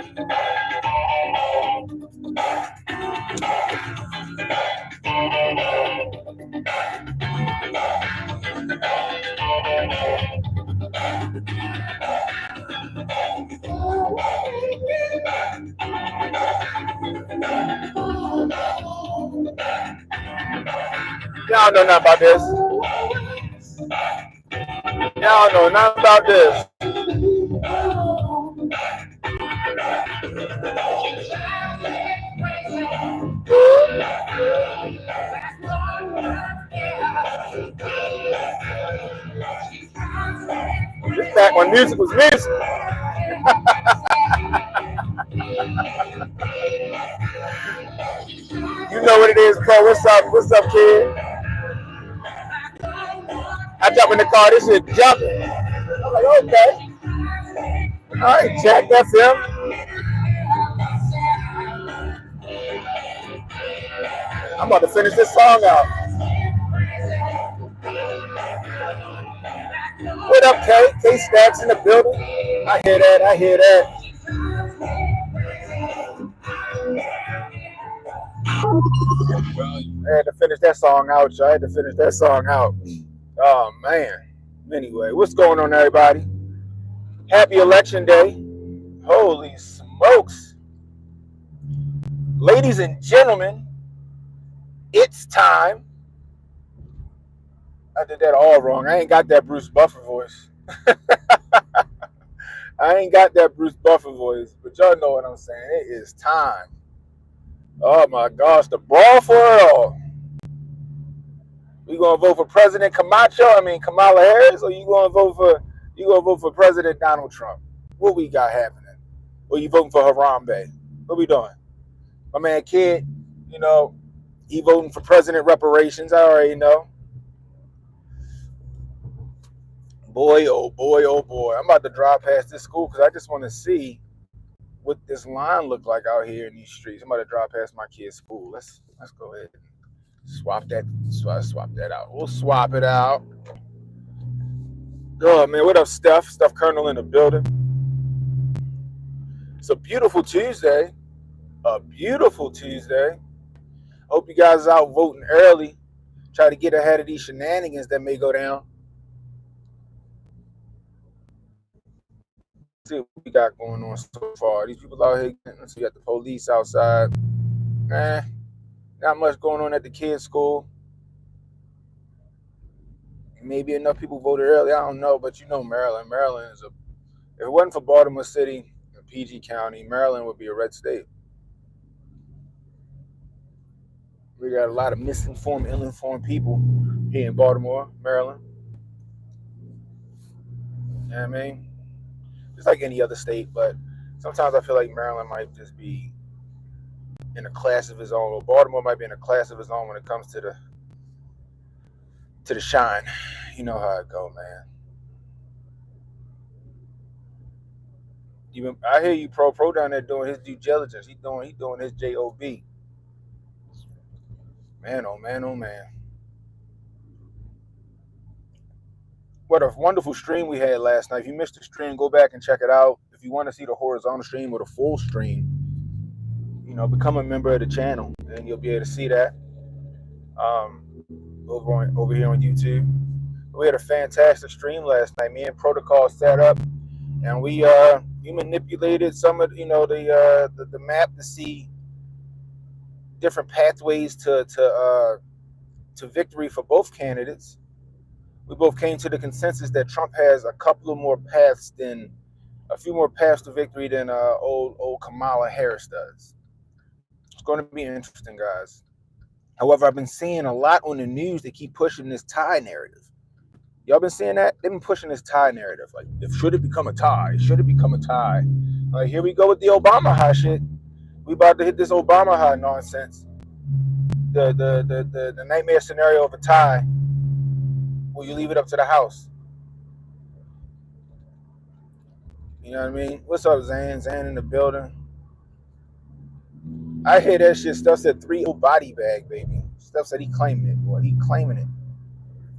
Y'all know nothing about this. Y'all know nothing about this. This back when music was music. You know what it is, Cole. What's up? What's up, kid? I jump in the car. This shit jumping. I'm like, okay. All right, Jack. That's him. I'm about to finish this song out. What up, K? K Stacks in the building. I hear that. I hear that. I had to finish that song out, y'all. I had to finish that song out. Oh, man. Anyway, what's going on, everybody? Happy Election Day. Holy smokes. Ladies and gentlemen, it's time. I did that all wrong. I ain't got that Bruce Buffer voice. I ain't got that Bruce Buffer voice, but y'all know what I'm saying. It is time. Oh my gosh, the brawl for it all. You gonna vote for President Kamala Harris, or you gonna vote for President Donald Trump? What we got happening? Or you voting for Harambe? What we doing? My man Kid, you know, he voting for President Reparations. I already know. Boy, oh boy, oh boy. I'm about to drive past this school because I just want to see what this line look like out here in these streets. I'm about to drive past my kid's school. Let's go ahead and swap that out. We'll swap it out. Oh man, what up, Steph? Steph Colonel in the building. It's a beautiful Tuesday. A beautiful Tuesday. Hope you guys are out voting early. Try to get ahead of these shenanigans that may go down. See what we got going on so far. These people out here, so you got the police outside. Not much going on at the kids' school. Maybe enough people voted early. I don't know, but you know Maryland. Maryland is if it wasn't for Baltimore City and PG County, Maryland would be a red state. We got a lot of misinformed, ill-informed people here in Baltimore, Maryland. You know what I mean? Just like any other state, but sometimes I feel like Maryland might just be in a class of its own, or Baltimore might be in a class of its own when it comes to the shine. You know how it go, man. I hear you, Pro down there doing his due diligence. He doing his job. Man, oh man, oh man. What a wonderful stream we had last night. If you missed the stream, go back and check it out. If you want to see the horizontal stream or the full stream, you know, become a member of the channel and you'll be able to see that over here on YouTube. We had a fantastic stream last night. Me and Protocol set up, and we manipulated some of the map to see different pathways to victory for both candidates. We both came to the consensus that Trump has a few more paths to victory than old Kamala Harris does. It's going to be interesting, guys. However, I've been seeing a lot on the news. They keep pushing this tie narrative. Y'all been seeing that? They've been pushing this tie narrative. Like, should it become a tie? Should it become a tie? Like, here we go with the Obama high shit. We about to hit this Obama high nonsense. The nightmare scenario of a tie. Will you leave it up to the House? You know what I mean? What's up, Zan? Zan in the building. I hear that shit. Steph said 3 body bag, baby. Steph said he claiming it, boy. He claiming it.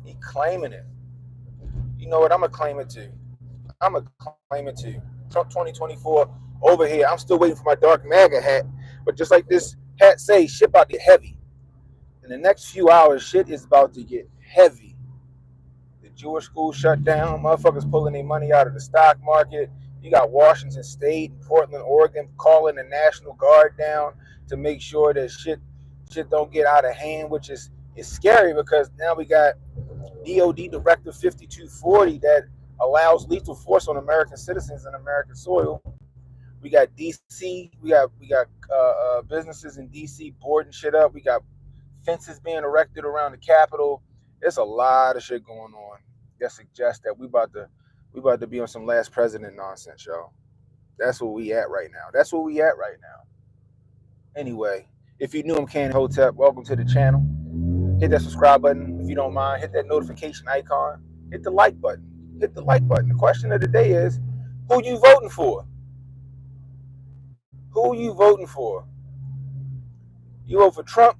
He claiming it. You know what? I'm going to claim it too. I'm going to claim it too. Trump 2024 Over here, I'm still waiting for my dark MAGA hat. But just like this hat say, shit about to get heavy. In the next few hours, shit is about to get heavy. The Jewish school shut down. Motherfuckers pulling their money out of the stock market. You got Washington State and Portland, Oregon calling the National Guard down to make sure that shit don't get out of hand, which is scary because now we got DOD Directive 5240 that allows lethal force on American citizens and American soil. We got DC. We got businesses in DC boarding shit up. We got fences being erected around the Capitol. There's a lot of shit going on that suggests that we about to be on some last president nonsense, y'all. That's where we at right now. That's where we at right now. Anyway, if you new, I'm Ken Hotep. Welcome to the channel. Hit that subscribe button if you don't mind. Hit that notification icon. Hit the like button. Hit the like button. The question of the day is, who you voting for? Who you voting for? You vote for Trump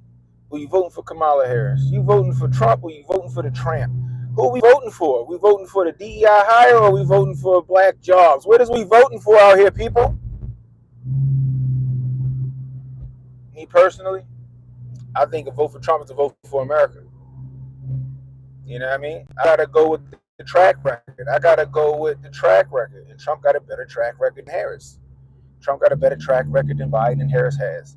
or you voting for Kamala Harris? You voting for Trump or you voting for the tramp? Who we voting for? We voting for the DEI hire or we voting for black jobs? What is we voting for out here, people? Me personally, I think a vote for Trump is a vote for America. You know what I mean? I gotta go with the track record. I gotta go with the track record. And Trump got a better track record than Harris. Trump got a better track record than Biden and Harris has.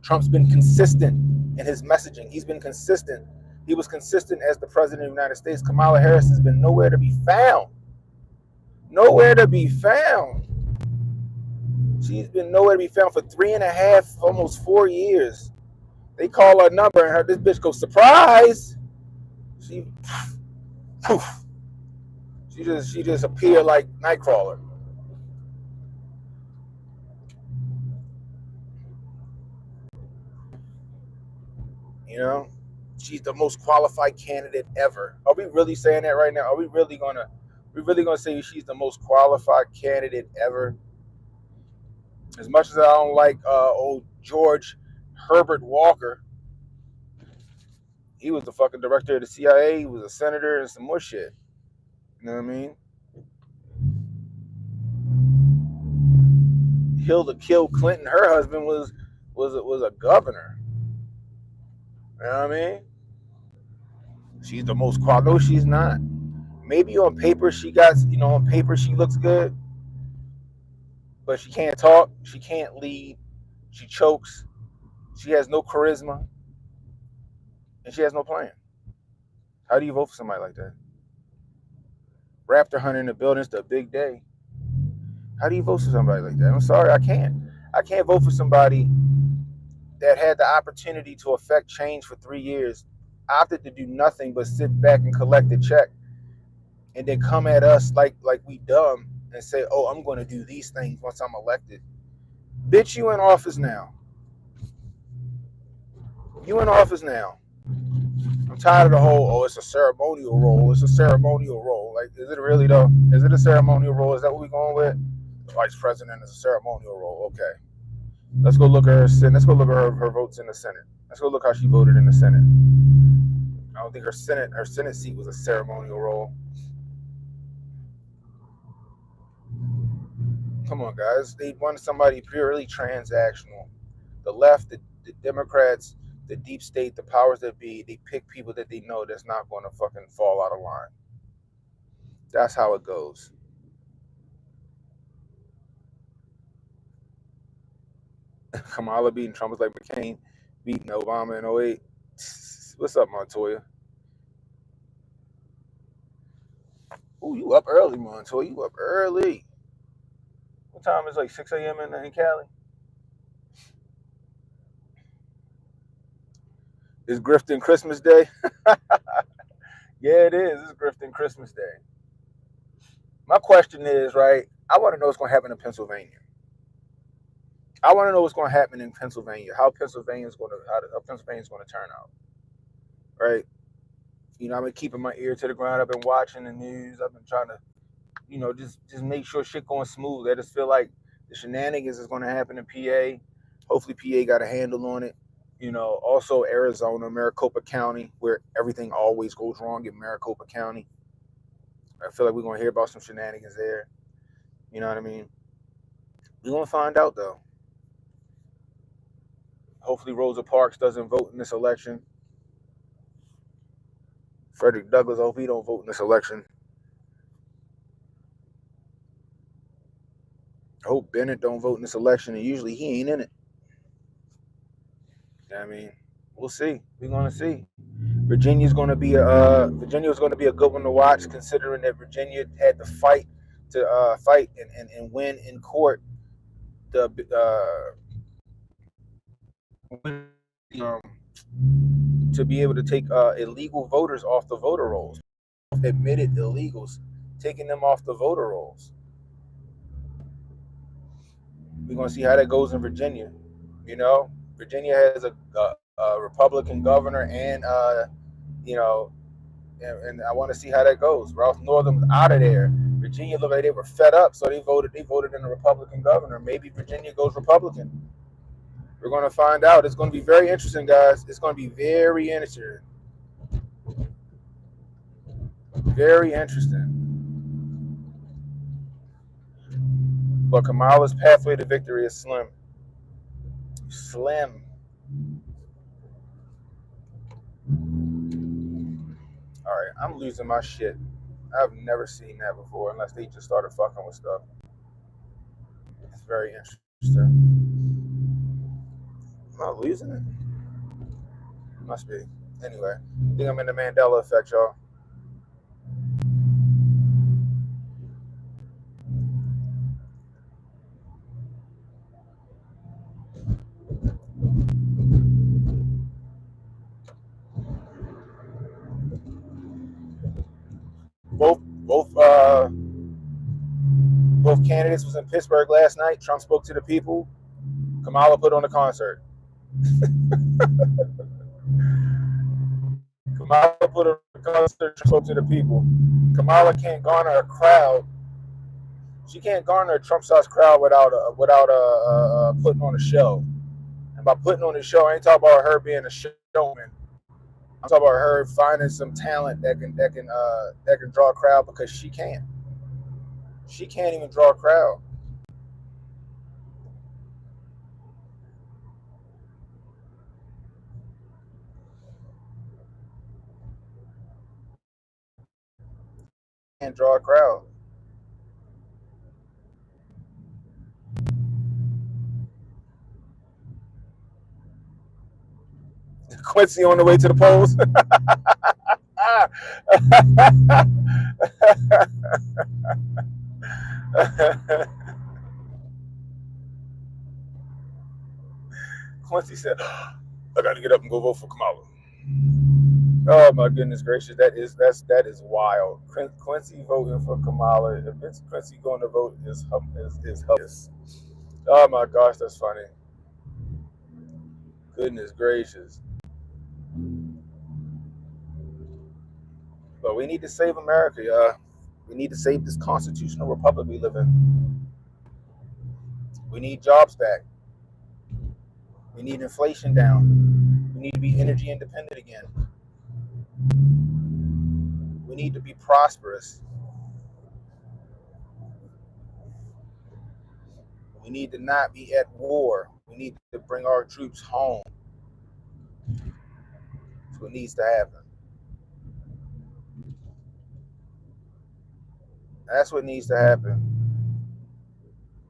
Trump's been consistent in his messaging. He's been consistent. He was consistent as the president of the United States. Kamala Harris has been nowhere to be found. Nowhere to be found. She's been nowhere to be found for 3.5, almost 4 years. They call her number and this bitch goes, surprise. She just appeared like Nightcrawler. You know, she's the most qualified candidate ever. Are we really saying that right now? Are we really gonna say she's the most qualified candidate ever? As much as I don't like old George Herbert Walker, he was the fucking director of the CIA. He was a senator and some more shit. You know what I mean? Hill Clinton, her husband was a governor. You know what I mean? She's the most qualified. No, she's not. Maybe on paper she looks good, but she can't talk. She can't lead. She chokes. She has no charisma, and she has no plan. How do you vote for somebody like that? Raptor hunter in the building. It's a big day. How do you vote for somebody like that? I'm sorry, I can't. I can't vote for somebody that had the opportunity to affect change for 3 years, opted to do nothing but sit back and collect a check, and then come at us like we dumb and say, "Oh, I'm going to do these things once I'm elected." Bitch, you in office now. You in office now. I'm tired of the whole, oh, it's a ceremonial role. It's a ceremonial role. Like, is it really though? Is it a ceremonial role? Is that what we're going with? The vice president is a ceremonial role. Okay. Let's go look at her. Let's go look at her votes in the Senate. Let's go look how she voted in the Senate. I don't think her Senate seat was a ceremonial role. Come on, guys. They wanted somebody purely transactional. The left, the Democrats, the deep state, the powers that be, they pick people that they know that's not going to fucking fall out of line. That's how it goes. Kamala beating Trump was like McCain beating Obama in 08. What's up, Montoya? Ooh, you up early, Montoya. You up early. What time is it, like 6 a.m. in Cali? Is Grifting Christmas Day? Yeah, it is. It's Grifting Christmas Day. My question is, right, I want to know what's going to happen in Pennsylvania. I want to know what's going to happen in Pennsylvania, how Pennsylvania's going to turn out, right? You know, I've been keeping my ear to the ground. I've been watching the news. I've been trying to, you know, just make sure shit going smooth. I just feel like the shenanigans is going to happen in PA. Hopefully PA got a handle on it. You know, also Arizona, Maricopa County, where everything always goes wrong in Maricopa County. I feel like we're going to hear about some shenanigans there. You know what I mean? We're gonna find out though. Hopefully Rosa Parks doesn't vote in this election. Frederick Douglass, I hope he don't vote in this election. I hope Bennett don't vote in this election, and usually he ain't in it. I mean, we'll see. We're gonna see. Virginia's going to be a good one to watch, considering that Virginia had to fight and win in court the um, to be able to take illegal voters off the voter rolls, admitted illegals, taking them off the voter rolls. We're going to see how that goes in Virginia. You know, Virginia has a Republican governor, and you know, and I want to see how that goes. Ralph Northam's out of there. Virginia looked like they were fed up, so they voted. They voted in a Republican governor. Maybe Virginia goes Republican. We're going to find out. It's going to be very interesting, guys. It's going to be very interesting. Very interesting. But Kamala's pathway to victory is slim. Slim. All right, I'm losing my shit. I've never seen that before, unless they just started fucking with stuff. It's very interesting. I'm not losing it. Must be. Anyway, I think I'm in the Mandela effect, y'all. Both candidates was in Pittsburgh last night. Trump spoke to the people. Kamala put on a concert. Kamala put on a concert. Trump spoke to the people. Kamala can't garner a crowd. She can't garner a Trump-sized crowd without putting on a show. And by putting on a show, I ain't talking about her being a showman. I'm talking about her finding some talent that can draw a crowd, because she can't. She can't even draw a crowd. Can't draw a crowd. Quincy on the way to the polls. Quincy said, "I got to get up and go vote for Kamala." Oh my goodness gracious, that is wild. Quincy voting for Kamala. If it's Quincy going to vote, is hilarious. Oh my gosh, that's funny. Goodness gracious. But we need to save America, y'all. We need to save this constitutional republic we live in. We need jobs back. We need inflation down. We need to be energy independent again. We need to be prosperous. We need to not be at war. We need to bring our troops home. That's what needs to happen. That's what needs to happen.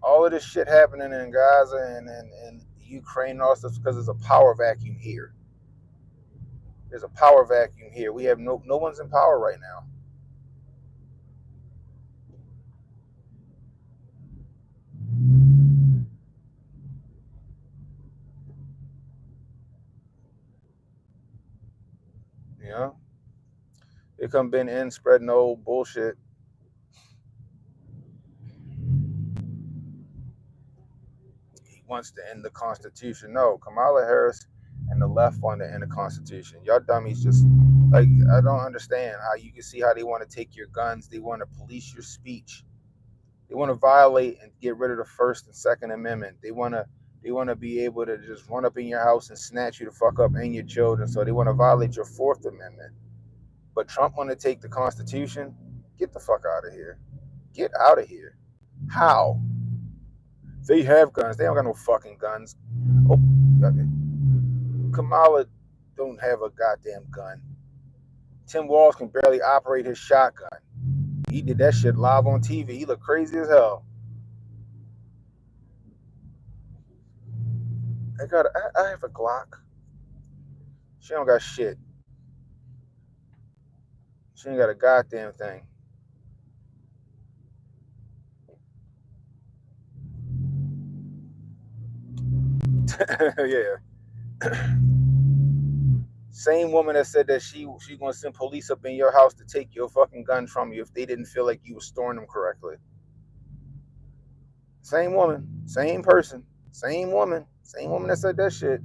All of this shit happening in Gaza and Ukraine and all stuff because there's a power vacuum here. There's a power vacuum here. We have no one's in power right now. You know? They come Ben in spreading old bullshit. He wants to end the Constitution. No, Kamala Harris and the left want to end the Constitution. Y'all dummies just like, I don't understand how you can see how they want to take your guns. They want to police your speech. They want to violate and get rid of the First and Second Amendment. They want to be able to just run up in your house and snatch you the fuck up and your children. So they want to violate your Fourth Amendment. But Trump want to take the Constitution. Get the fuck out of here. Get out of here. How? They have guns. They don't got no fucking guns. Oh, Kamala don't have a goddamn gun. Tim Walz can barely operate his shotgun. He did that shit live on TV. He looked crazy as hell. I have a Glock. She don't got shit. She ain't got a goddamn thing. Yeah. Same woman that said that she gonna send police up in your house to take your fucking gun from you if they didn't feel like you were storing them correctly. Same woman, same person, same woman that said that shit.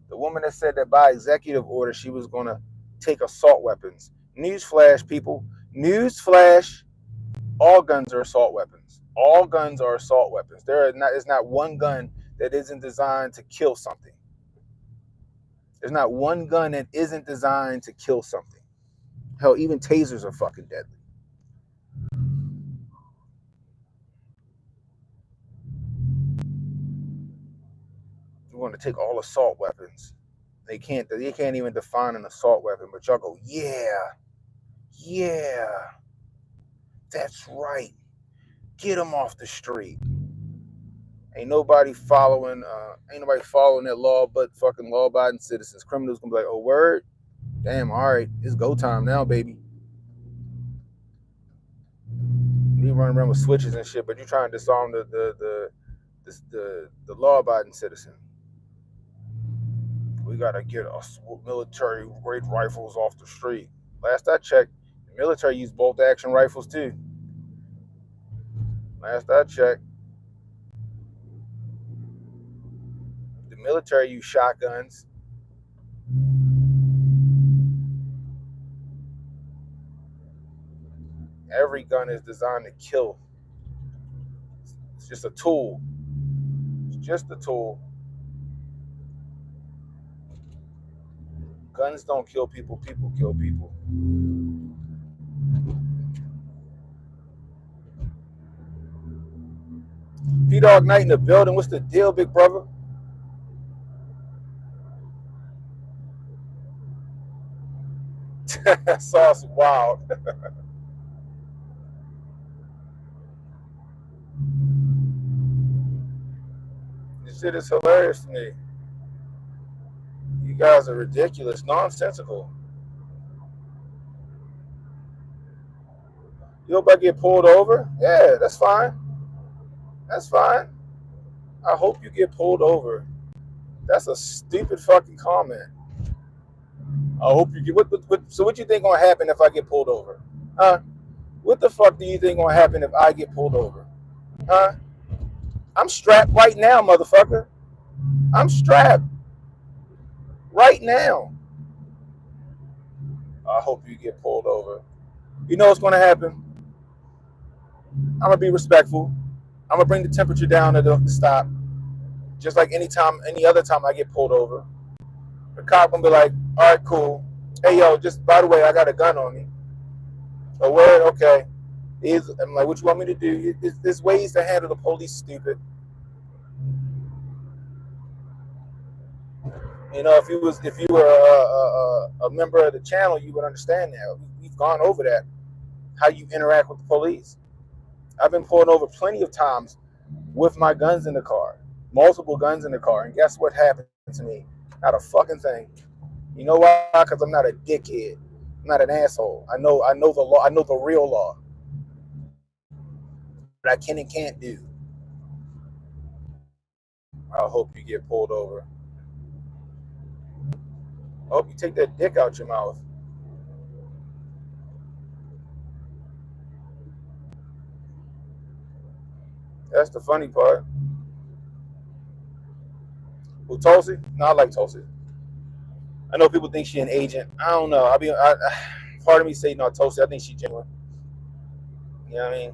The woman that said that by executive order she was gonna take assault weapons. Newsflash, people. Newsflash. All guns are assault weapons. All guns are assault weapons. There's not one gun that isn't designed to kill something. There's not one gun that isn't designed to kill something. Hell, even tasers are fucking deadly. You want to take all assault weapons. They can't even define an assault weapon, but y'all go, yeah, that's right. Get them off the street. Ain't nobody following that law but fucking law abiding citizens. Criminals gonna be like, oh word? Damn, all right, it's go time now, baby. You run around with switches and shit, but you trying to disarm the law abiding citizen. We gotta get us military grade rifles off the street. Last I checked, the military use bolt action rifles too. Last I checked, the military use shotguns. Every gun is designed to kill. It's just a tool. It's just a tool. Guns don't kill people. People kill people. P-Dog Night in the building. What's the deal, big brother? Sauce wild. This shit is hilarious to me. You guys are ridiculous, nonsensical. You hope I get pulled over? Yeah, that's fine. That's fine. I hope you get pulled over. That's a stupid fucking comment. I hope you get. So what you think gonna happen if I get pulled over? Huh? What the fuck do you think gonna happen if I get pulled over? Huh? I'm strapped right now, motherfucker. I'm strapped right now. I hope you get pulled over. You know what's gonna happen? I'm gonna be respectful. I'm gonna bring the temperature down to the stop, just like any other time I get pulled over. The cop gonna be like, "All right, cool. Hey, yo, just by the way, I got a gun on me." A word, okay. I'm like, "What you want me to do?" There's ways to handle the police, stupid. You know, if you were a member of the channel, you would understand that. We've gone over that. How you interact with the police. I've been pulled over plenty of times with my guns in the car, multiple guns in the car, and guess what happened to me? Not a fucking thing. You know why? Because I'm not a dickhead. I'm not an asshole. I know the law. I know the real law. What I can and can't do. I hope you get pulled over. I hope you take that dick out your mouth. That's the funny part. Who, Tulsi? No, I like Tulsi. I know people think she an agent. I don't know. Part of me say no, Tulsi. I think she genuine. You know what I mean?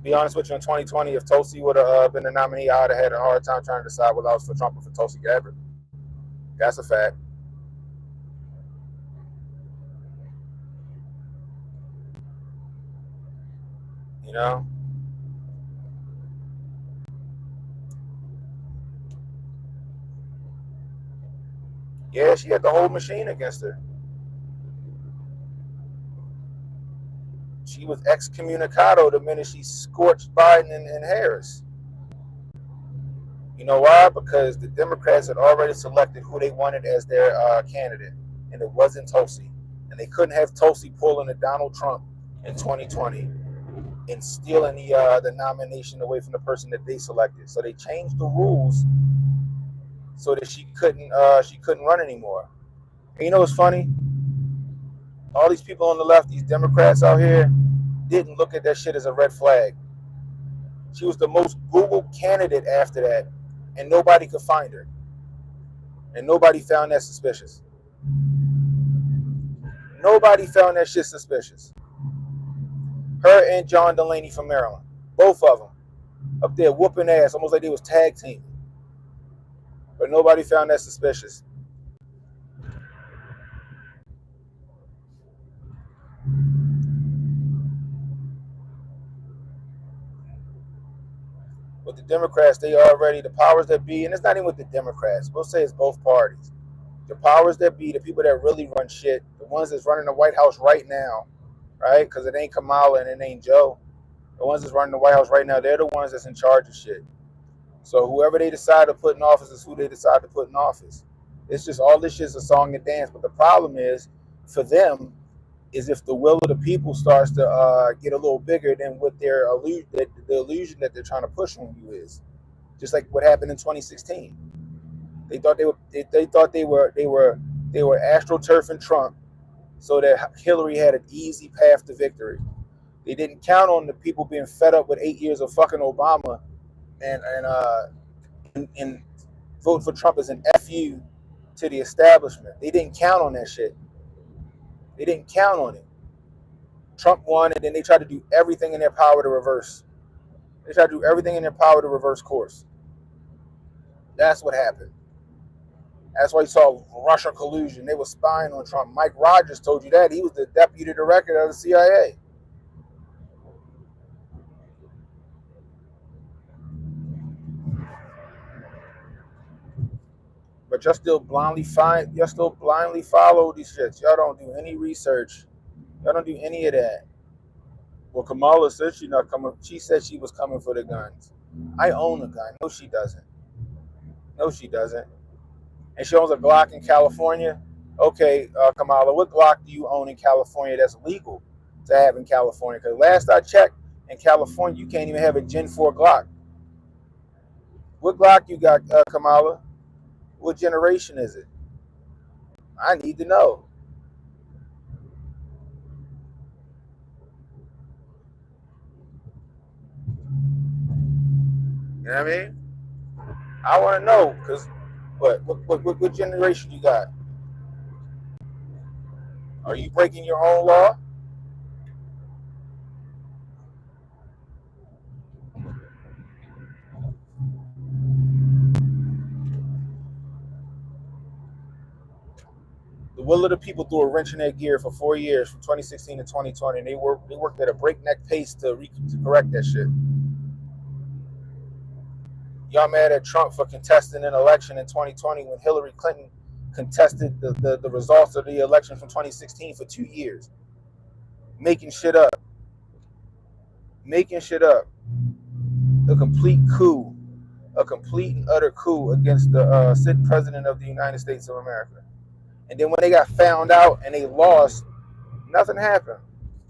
Be honest with you, in 2020, if Tulsi would have been the nominee, I would have had a hard time trying to decide whether I was for Trump or for Tulsi Gabbard. That's a fact. You know? Yeah, she had the whole machine against her. She was excommunicado the minute she scorched Biden and Harris. You know why? Because the Democrats had already selected who they wanted as their candidate, and it wasn't Tulsi. And they couldn't have Tulsi pulling a Donald Trump in 2020 and stealing the nomination away from the person that they selected. So they changed the rules so that she couldn't run anymore. And you know what's funny? All these people on the left, these Democrats out here, didn't look at that shit as a red flag. She was the most Googled candidate after that, and nobody could find her. And nobody found that suspicious. Nobody found that shit suspicious. Her and John Delaney from Maryland, both of them, up there whooping ass, almost like they was tag team. But nobody found that suspicious. With the Democrats, they already, the powers that be, and it's not even with the Democrats, we'll say it's both parties. The powers that be, the people that really run shit, the ones that's running the White House right now, right? Because it ain't Kamala and it ain't Joe. The ones that's running the White House right now, they're the ones that's in charge of shit. So whoever they decide to put in office is who they decide to put in office. It's just all this shit's a song and dance. But the problem is, for them, is if the will of the people starts to get a little bigger than what their the illusion that they're trying to push on you is. Just like what happened in 2016. They thought they were astroturfing Trump so that Hillary had an easy path to victory. They didn't count on the people being fed up with 8 years of fucking Obama and vote for Trump as an FU to the establishment. They didn't count on that shit. They didn't count on it. Trump won, and then they tried to do everything in their power to reverse. They tried to do everything in their power to reverse course. That's what happened. That's why you saw Russia collusion. They were spying on Trump. Mike Rogers told you that. He was the deputy director of the CIA. But y'all still blindly follow these shits. Y'all don't do any research. Y'all don't do any of that. Well, Kamala said she's not coming. She said she was coming for the guns. I own a gun. No, she doesn't. No, she doesn't. And she owns a Glock in California. Okay, Kamala, what Glock do you own in California that's legal to have in California? Because last I checked, in California, you can't even have a Gen 4 Glock. What Glock you got, Kamala? What generation is it? I need to know. You know what I mean? I want to know because what generation you got? Are you breaking your own law? The will of the people threw a wrench in their gear for 4 years, from 2016 to 2020. And they worked at a breakneck pace to correct that shit. Y'all mad at Trump for contesting an election in 2020 when Hillary Clinton contested the results of the election from 2016 for 2 years, making shit up, making shit up. A complete coup, a complete and utter coup against the sitting president of the United States of America. And then when they got found out and they lost, nothing happened.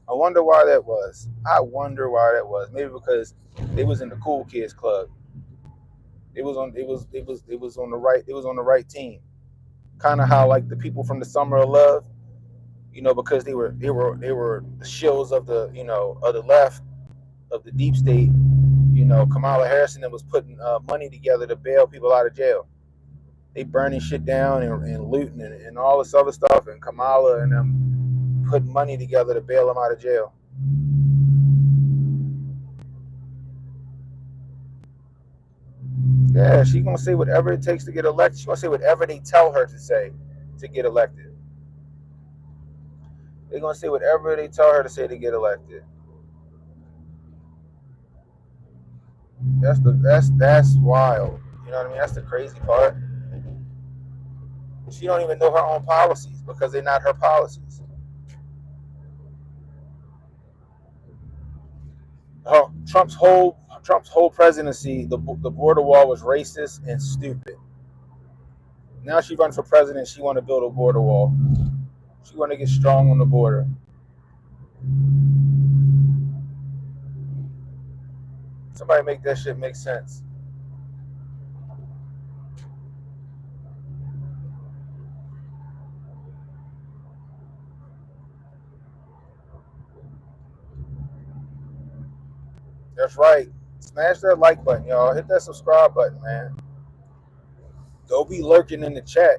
I wonder why that was. I wonder why that was. Maybe because they was in the cool kids club. It was on the right. It was on the right team. Kind of how like the people from the Summer of Love, because they were the shills of the of the left of the deep state. Kamala Harris and them was putting money together to bail people out of jail. They burning shit down and looting and all this other stuff, and Kamala and them putting money together to bail them out of jail. Yeah, she gonna say whatever it takes to get elected. She gonna say whatever they tell her to say to get elected. They're gonna say whatever they tell her to say to get elected. That's wild. You know what I mean? That's the crazy part. She don't even know her own policies because they're not her policies. Trump's whole presidency, the border wall was racist and stupid. Now she run for president. She want to build a border wall. She want to get strong on the border. Somebody make that shit make sense. That's right. Smash that like button, y'all. Hit that subscribe button, man. Don't be lurking in the chat.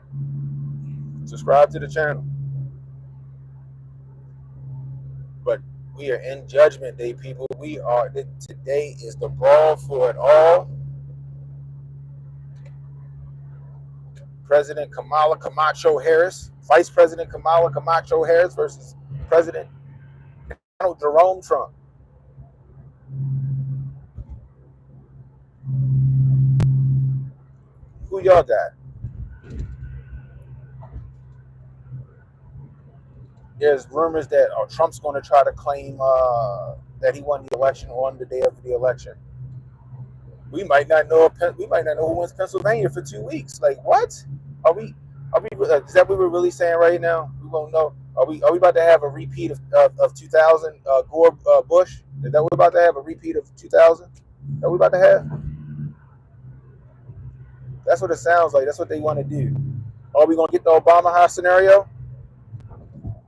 Subscribe to the channel. But we are in Judgment Day, people. Today is the brawl for it all. President Kamala Camacho Harris, Vice President Kamala Camacho Harris versus President Donald Jerome Trump. Who y'all got? There's rumors that Trump's going to try to claim that he won the election on the day of the election. We might not know. We might not know who wins Pennsylvania for 2 weeks. Like what? Are we? Is that what we're really saying right now? We won't know. Are we about to have a repeat of 2000 Gore Bush? Is that what we're about to have a repeat of 2000? That we about to have? That's what it sounds like. That's what they want to do. Are we gonna get the Obama House scenario?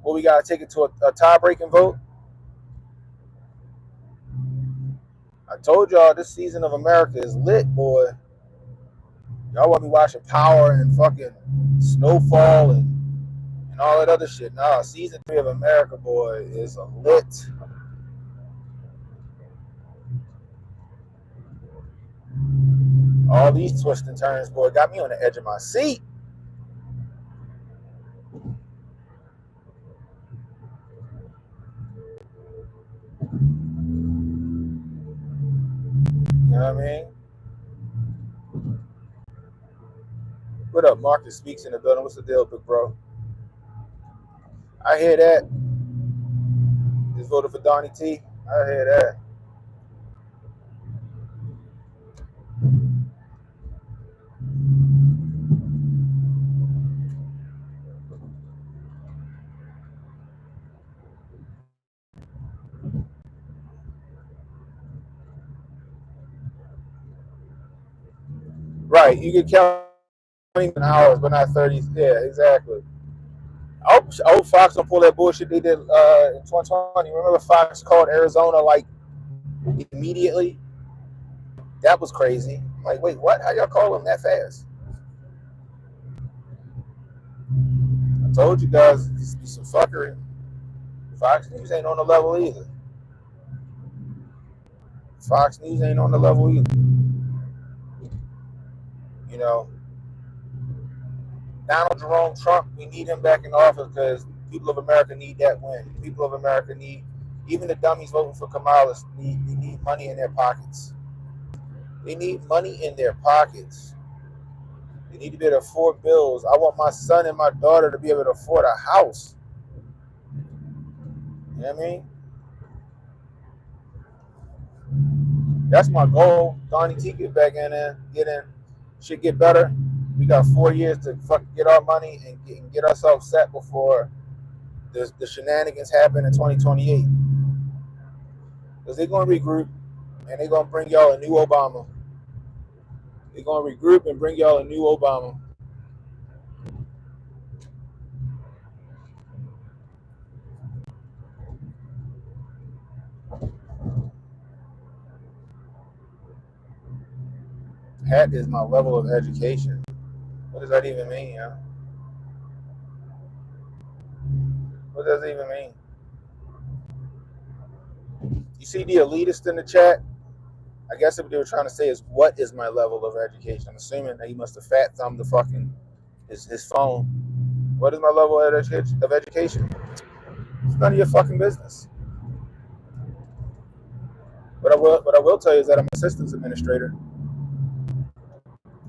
Well, we gotta take it to a tie-breaking vote. I told y'all this season of America is lit, boy. Y'all want me watching Power and fucking Snowfall and all that other shit. Nah, season 3 of America, boy, is lit. All these twists and turns, boy, got me on the edge of my seat. You know what I mean? What up, Marcus Speaks in the building? What's the deal, big bro? I hear that. Just voted for Donnie T. I hear that. Right, you can count 20 hours, but not 30. Yeah, exactly. I hope Fox don't pull that bullshit they did in 2020. Remember Fox called Arizona like immediately? That was crazy. Like, wait, what? How y'all call them that fast? I told you guys this be some fuckery. Fox News ain't on the level either. Fox News ain't on the level either. You know, Donald Jerome Trump, we need him back in office because people of America need that win. People of America need, even the dummies voting for Kamala, need money in their pockets. They need money in their pockets. They need to be able to afford bills. I want my son and my daughter to be able to afford a house. You know what I mean? That's my goal. Donnie T get back in there, get in, shit get better. We got 4 years to fucking get our money and get ourselves set before the shenanigans happen in 2028. Because they're going to regroup and they're going to bring y'all a new Obama. They're going to regroup and bring y'all a new Obama. Hat is my level of education. What does that even mean, yeah? What does it even mean? You see the elitist in the chat? I guess what they were trying to say is, what is my level of education? I'm assuming that he must have fat thumbed the fucking his phone. What is my level of education? It's none of your fucking business. What I will tell you is that I'm a systems administrator.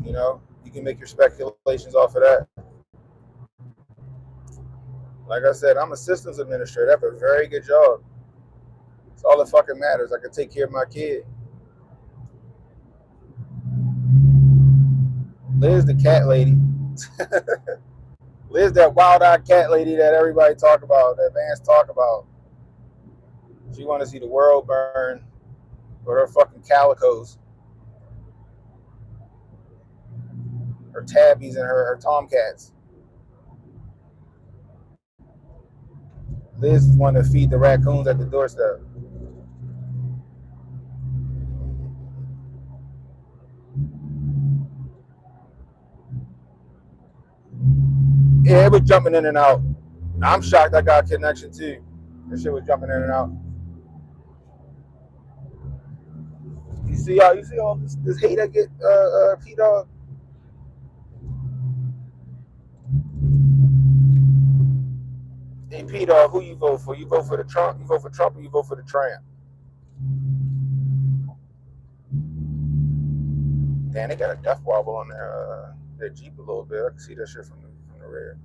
You know, you can make your speculations off of that. Like I said, I'm a systems administrator. I have a very good job. It's all that fucking matters. I can take care of my kid. Liz, the cat lady. Liz, that wild-eyed cat lady that everybody talk about, that Vance talk about. She want to see the world burn with her fucking calicos, her tabbies, and her tomcats. Liz want to feed the raccoons at the doorstep. Yeah, it was jumping in and out. I'm shocked I got a connection too. This shit was jumping in and out. You see all this hate I get, P-Dog? Hey, P-Dog, who you vote for? You vote for the Trump? You vote for Trump or you vote for the tramp? Damn, they got a death wobble on their Jeep a little bit. I can see that shit from the rear.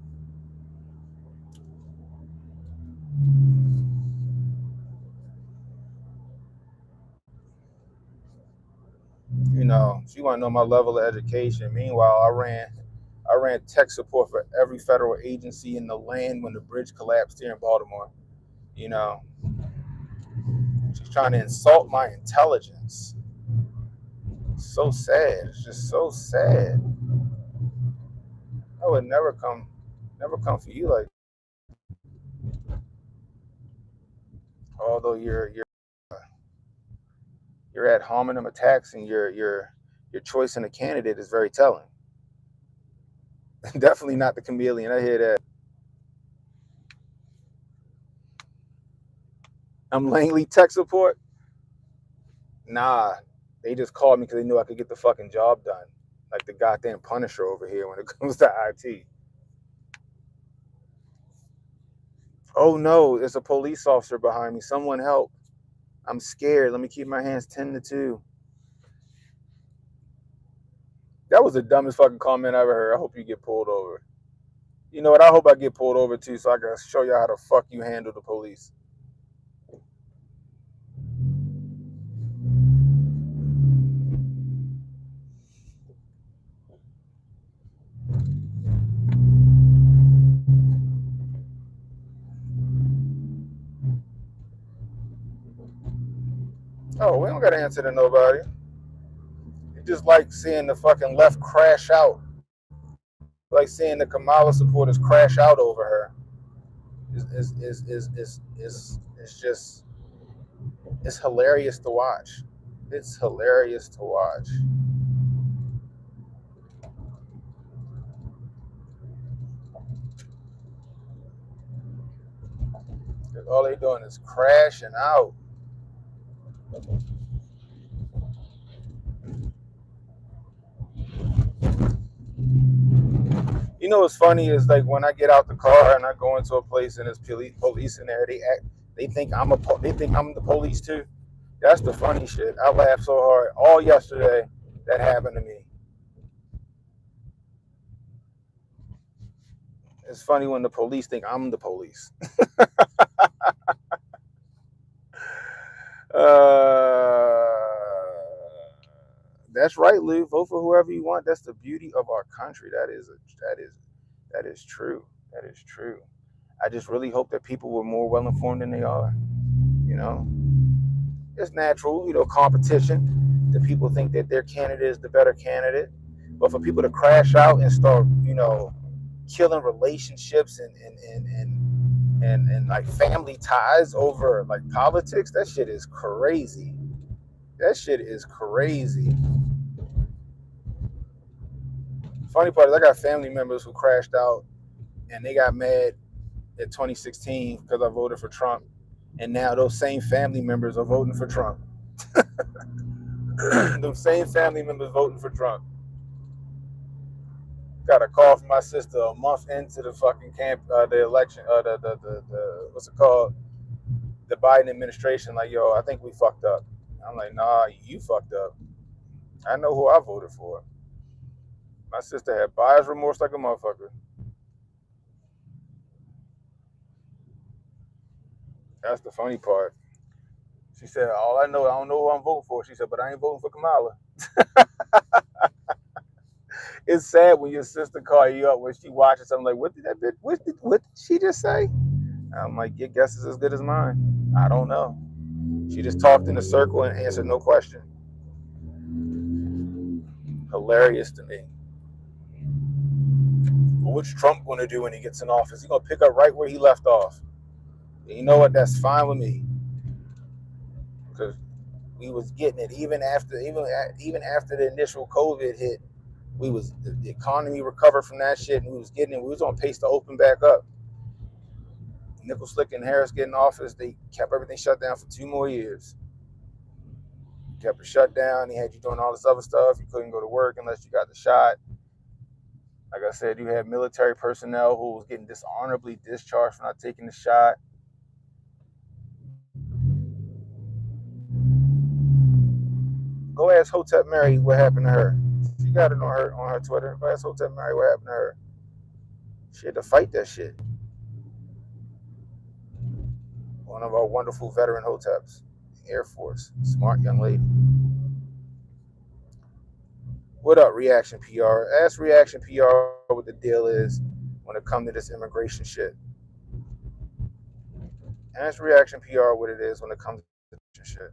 You know, she want to know my level of education. Meanwhile, I ran tech support for every federal agency in the land when the bridge collapsed here in Baltimore. You know, she's trying to insult my intelligence. So sad. It's just so sad. I would never come for you like. Although you're at hominem attacks and your choice in a candidate is very telling. Definitely not the chameleon. I hear that. I'm Langley tech support. Nah, they just called me because they knew I could get the fucking job done. Like the goddamn Punisher over here when it comes to IT. Oh no, there's a police officer behind me. Someone help. I'm scared. Let me keep my hands 10 to 2. That was the dumbest fucking comment I ever heard. I hope you get pulled over. You know what? I hope I get pulled over too so I can show you how the fuck you handle the police. Oh, we don't got to answer to nobody. You just like seeing the fucking left crash out. Like seeing the Kamala supporters crash out over her. It's just, it's hilarious to watch. It's hilarious to watch. All they doing is crashing out. You know what's funny is like when I get out the car and I go into a place and there's police in there, they think they think I'm the police too. That's the funny shit. I laughed so hard all yesterday that happened to me. It's funny when the police think I'm the police. uh, that's right, Lou. Vote for whoever you want. That's the beauty of our country. That is true. That is true. I just really hope that people were more well informed than they are. You know, it's natural. You know, competition. The people think that their candidate is the better candidate, but for people to crash out and start, you know, killing relationships and like family ties over like politics, that shit is crazy. That shit is crazy. Funny part is I got family members who crashed out and they got mad at 2016 because I voted for Trump, and now those same family members are voting for Trump. Those same family members voting for Trump. Got a call from my sister a month into the fucking the election, the what's it called, the Biden administration. Like, yo, I think we fucked up. I'm like, nah, you fucked up. I know who I voted for. My sister had buyer's remorse like a motherfucker. That's the funny part. She said, "All I know, I don't know who I'm voting for." She said, "But I ain't voting for Kamala." It's sad when your sister call you up when she watches something like, "What did that bitch? What did she just say?" I'm like, "Your guess is as good as mine. I don't know." She just talked in a circle and answered no question. Hilarious to me. Well, what's Trump going to do when he gets in office? He's going to pick up right where he left off. And you know what? That's fine with me, because we was getting it even after the initial COVID hit. We was the economy recovered from that shit, and we was getting it. We was on pace to open back up. Nichols, Slick, and Harris getting office. They kept everything shut down for 2 more years. Kept it shut down. He had you doing all this other stuff. You couldn't go to work unless you got the shot. Like I said, you had military personnel who was getting dishonorably discharged for not taking the shot. Go ask Hotep Mary what happened to her. She got it on her Twitter. Go ask Hotep Mary what happened to her. She had to fight that shit. One of our wonderful veteran Hoteps, Air Force, smart young lady. What up, Reaction PR? Ask Reaction PR what the deal is when it comes to this immigration shit. Ask Reaction PR what it is when it comes to this shit.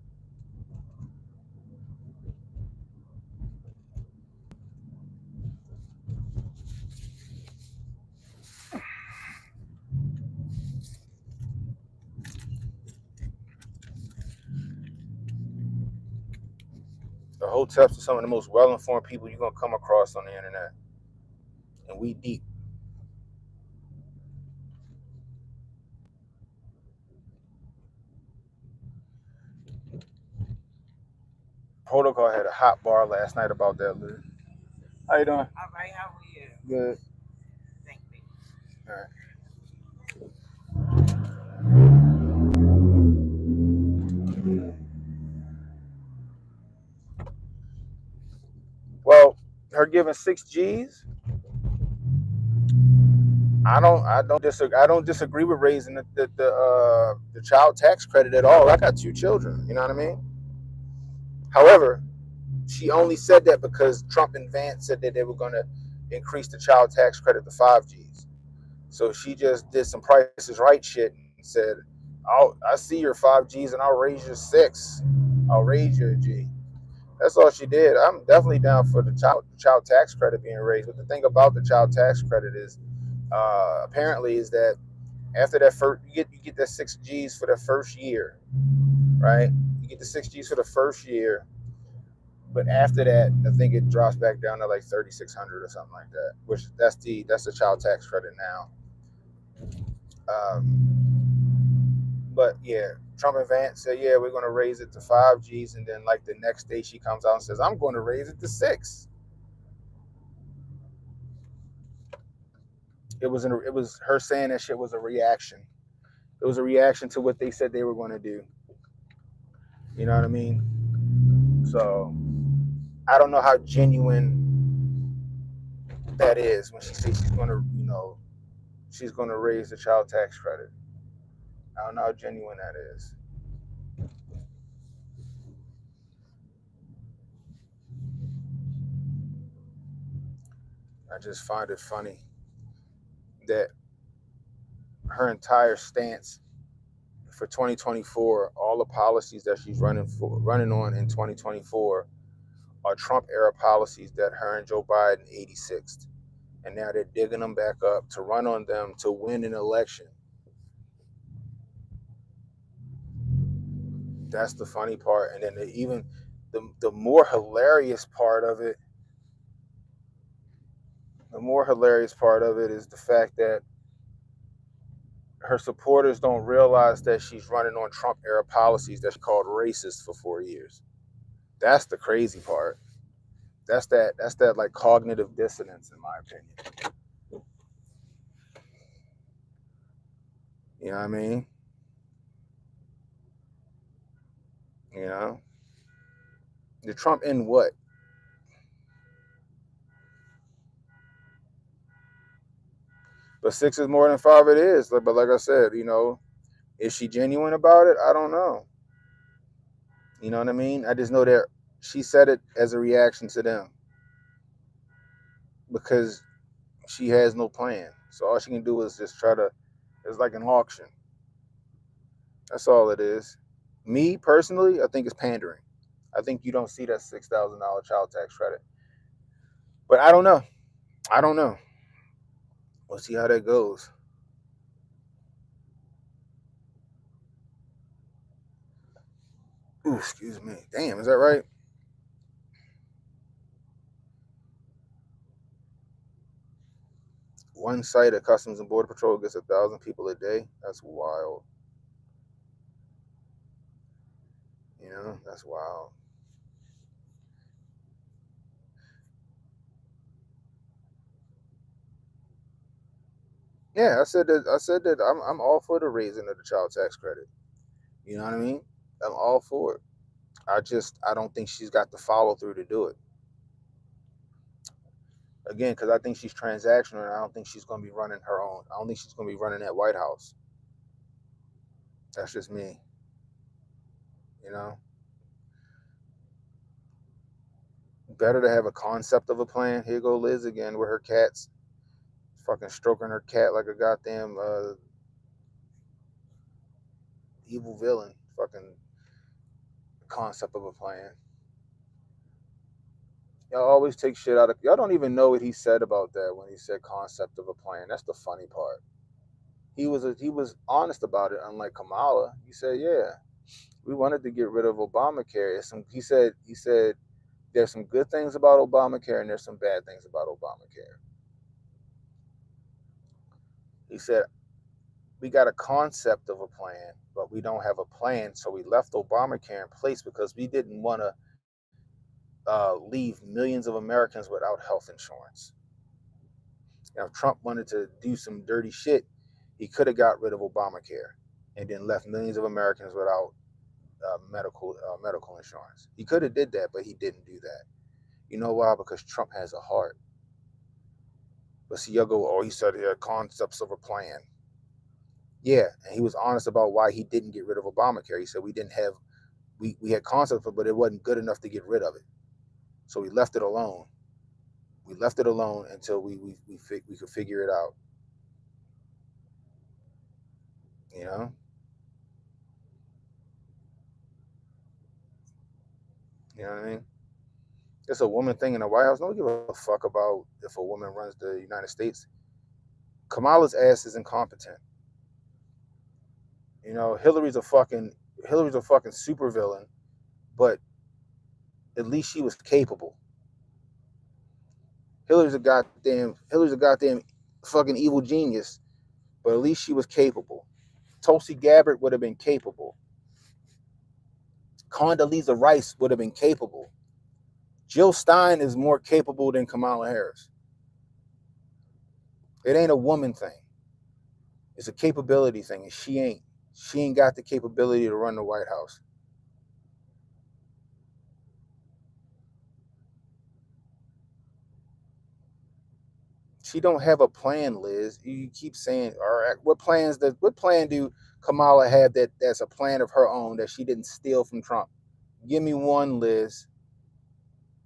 The Hoteps are some of the most well-informed people you're gonna come across on the internet, and we deep. Protocol had a hot bar last night about that, Lou. How you doing? All right, how are you? Good. Thank you. All right. Well, her giving 6 G's. I don't disagree with raising the child tax credit at all. I got 2 children. You know what I mean? However, she only said that because Trump and Vance said that they were going to increase the child tax credit to 5 G's. So she just did some Prices Right shit and said, I see your 5 G's and I'll raise your 6. I'll raise your G. That's all she did. I'm definitely down for the child tax credit being raised. But the thing about the child tax credit is, apparently, is that after that first, you get that 6 G's for the first year, right? You get the 6 G's for the first year, but after that, I think it drops back down to like 3,600 or something like that. Which that's the child tax credit now. But yeah, Trump and Vance said, yeah, we're going to raise it to 5 G's, and then like the next day she comes out and says, I'm going to raise it to 6. It was her saying that shit was a reaction. It was a reaction to what they said they were going to do. You know what I mean? So I don't know how genuine that is when she says she's going to, she's going to raise the child tax credit. I don't know how genuine that is. I just find it funny that her entire stance for 2024, all the policies that she's running on in 2024 are Trump era policies that her and Joe Biden 86th. And now they're digging them back up to run on them to win an election. That's the funny part. And then the more hilarious part of it, is the fact that her supporters don't realize that she's running on Trump era policies that's called racist for 4 years. That's the crazy part. That's that like cognitive dissonance, in my opinion. You know what I mean? You know? The Trump in what? But 6 is more than 5 it is. But like I said, Is she genuine about it? I don't know. You know what I mean? I just know that she said it as a reaction to them because she has no plan. So all she can do is just try to. It's like an auction. That's all it is. Me personally, I think it's pandering. I think you don't see that $6,000 child tax credit. But I don't know. I don't know. We'll see how that goes. Ooh, excuse me. Damn, is that right? One site at Customs and Border Patrol gets 1,000 people a day. That's wild. You know, that's wild. Yeah, I said that. I said that I'm all for the raising of the child tax credit. You know what I mean? I'm all for it. I don't think she's got the follow through to do it. Again, because I think she's transactional, and I don't think she's going to be running her own. I don't think she's going to be running that White House. That's just me. You know, better to have a concept of a plan. Here go Liz again with her cats, fucking stroking her cat like a goddamn evil villain. Fucking concept of a plan. Y'all always take shit out of. Y'all don't even know what he said about that when he said concept of a plan. That's the funny part. He was honest about it. Unlike Kamala, he said, "Yeah, we wanted to get rid of Obamacare." He said there's some good things about Obamacare and there's some bad things about Obamacare. He said we got a concept of a plan, but we don't have a plan, so we left Obamacare in place because we didn't want to leave millions of Americans without health insurance. Now, if Trump wanted to do some dirty shit, he could have got rid of Obamacare and then left millions of Americans without medical insurance. He could have did that, but he didn't do that. You know why? Because Trump has a heart. But see, y'all go, oh, he said concepts of a plan. Yeah, and he was honest about why he didn't get rid of Obamacare. He said we had concepts, but it wasn't good enough to get rid of it. So we left it alone. We left it alone until we could figure it out. You know, you know what I mean? It's a woman thing in the White House. Don't give a fuck about if a woman runs the United States. Kamala's ass is incompetent. You know, Hillary's a fucking supervillain, but at least she was capable. Hillary's a goddamn fucking evil genius, but at least she was capable. Tulsi Gabbard would have been capable. Condoleezza Rice would have been capable. Jill Stein is more capable than Kamala Harris. It ain't a woman thing. It's a capability thing, and she ain't. She ain't got the capability to run the White House. She don't have a plan, Liz. You keep saying, all right, what plan do Kamala have that's a plan of her own that she didn't steal from Trump? Give me one, Liz.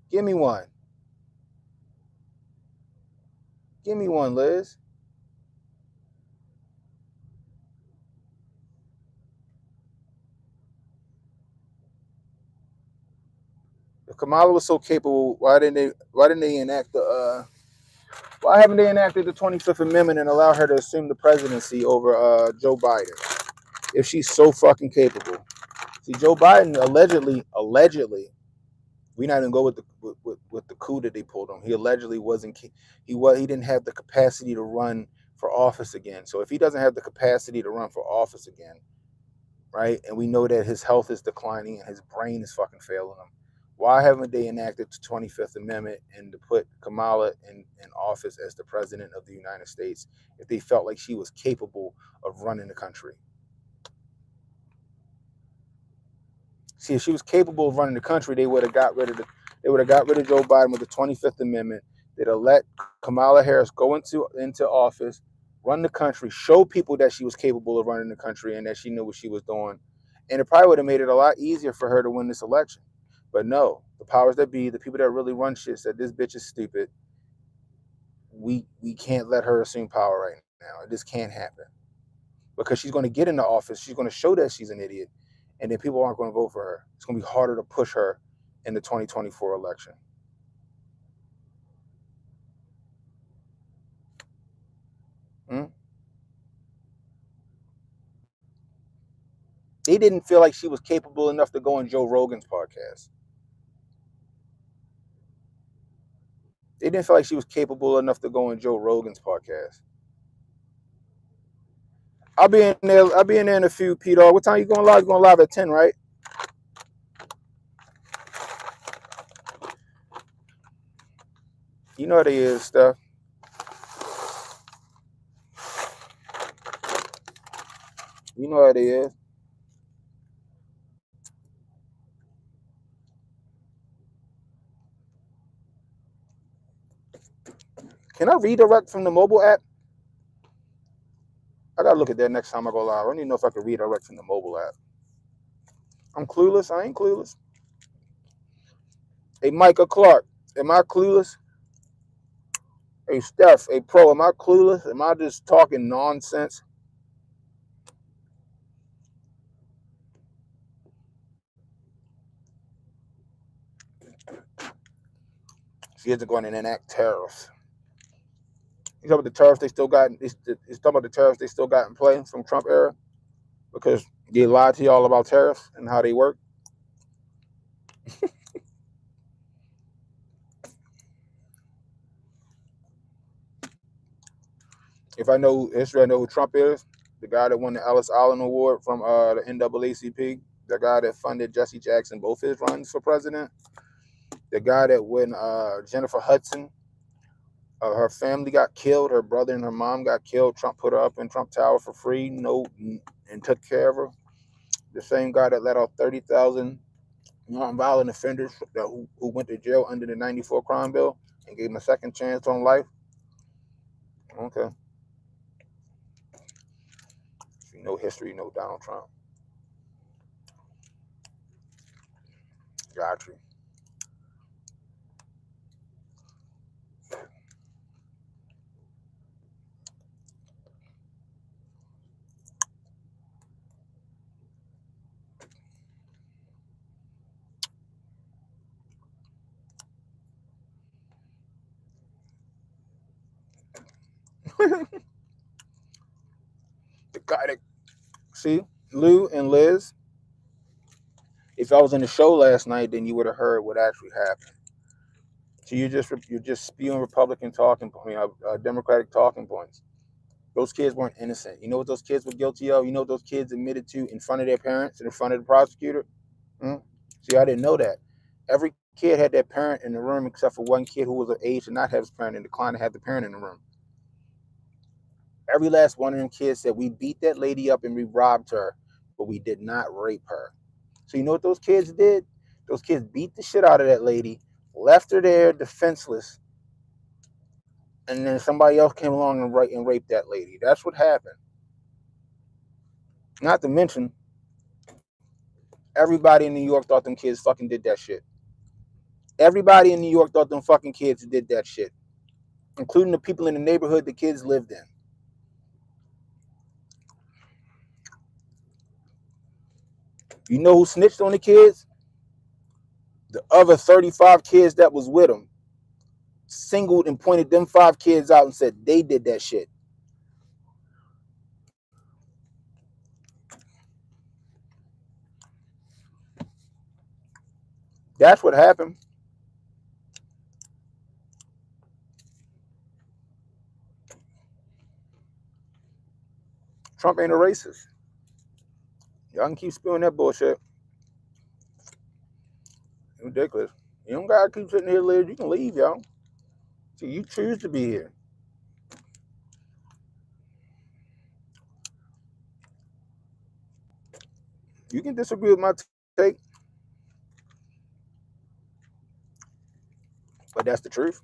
Give me one. Give me one, Liz. If Kamala was so capable, why didn't they enact the why haven't they enacted the 25th Amendment and allow her to assume the presidency over Joe Biden? If she's so fucking capable. See, Joe Biden allegedly, we not even go with the coup that they pulled on. He allegedly wasn't he didn't have the capacity to run for office again. So if he doesn't have the capacity to run for office again, right? And we know that his health is declining and his brain is fucking failing him. Why haven't they enacted the 25th Amendment and to put Kamala in office as the president of the United States if they felt like she was capable of running the country? See, if she was capable of running the country, they would have got rid of Joe Biden with the 25th Amendment. They'd have let Kamala Harris go into office, run the country, show people that she was capable of running the country and that she knew what she was doing. And it probably would have made it a lot easier for her to win this election. But no, the powers that be, the people that really run shit said this bitch is stupid. We can't let her assume power right now. This can't happen. Because she's going to get into office, she's going to show that she's an idiot, and then people aren't going to vote for her. It's going to be harder to push her in the 2024 election. They didn't feel like she was capable enough to go on Joe Rogan's podcast. They didn't feel like she was capable enough to go on Joe Rogan's podcast. I'll be in there. I'll be in there in a few, Peter. What time you going live? You going live at 10, right? You know what it is, stuff. You know what it is. Can I redirect from the mobile app? I gotta look at that next time I go live. I don't even know if I can redirect from the mobile app. I'm clueless. I ain't clueless. Hey, Micah Clark, am I clueless? Hey, Steph, hey, Pro, am I clueless? Am I just talking nonsense? She isn't going to enact tariffs. You talking about the tariffs they still got? It's talking about the tariffs they still got in play from Trump era because they lied to y'all about tariffs and how they work. If I know history, I know who Trump is. The guy that won the Ellis Island Award from the NAACP. The guy that funded Jesse Jackson both his runs for president. The guy that when Jennifer Hudson, her family got killed, her brother and her mom got killed. Trump put her up in Trump Tower for free, and took care of her. The same guy that let out 30,000 nonviolent offenders who went to jail under the '94 crime bill and gave them a second chance on life. Okay. If you know history, you know Donald Trump. Got you. The guy that see Lou and Liz. If I was in the show last night, then you would have heard what actually happened. So you're just spewing Republican talking, Democratic talking points. Those kids weren't innocent. You know what those kids were guilty of? You know what those kids admitted to in front of their parents and in front of the prosecutor? See, I didn't know that. Every kid had their parent in the room except for one kid who was of age to not have his parent and declined to have the parent in the room. Every last one of them kids said, we beat that lady up and we robbed her, but we did not rape her. So you know what those kids did? Those kids beat the shit out of that lady, left her there defenseless, and then somebody else came along and raped that lady. That's what happened. Not to mention, everybody in New York thought them kids fucking did that shit. Everybody in New York thought them fucking kids did that shit, including the people in the neighborhood the kids lived in. You know who snitched on the kids? The other 35 kids that was with them singled and pointed them 5 kids out and said they did that shit. That's what happened. Trump ain't a racist. Y'all can keep spewing that bullshit. Ridiculous. You don't gotta keep sitting here, Liz. You can leave, y'all. So you choose to be here. You can disagree with my take, but that's the truth.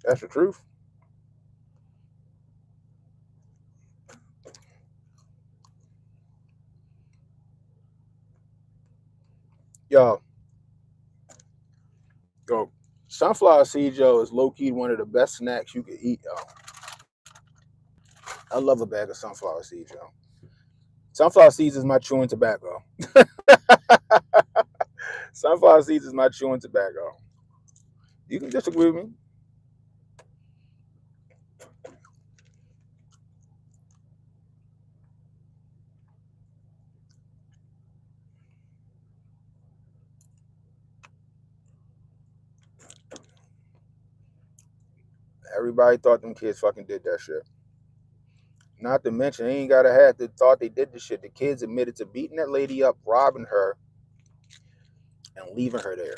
That's the truth. Yo, yo, sunflower seeds, yo, is low key one of the best snacks you can eat, yo. I love a bag of sunflower seeds, yo. Sunflower seeds is my chewing tobacco. Sunflower seeds is my chewing tobacco. You can disagree with me. Everybody thought them kids fucking did that shit. Not to mention, they ain't gotta have the thought they did the shit. The kids admitted to beating that lady up, robbing her, and leaving her there.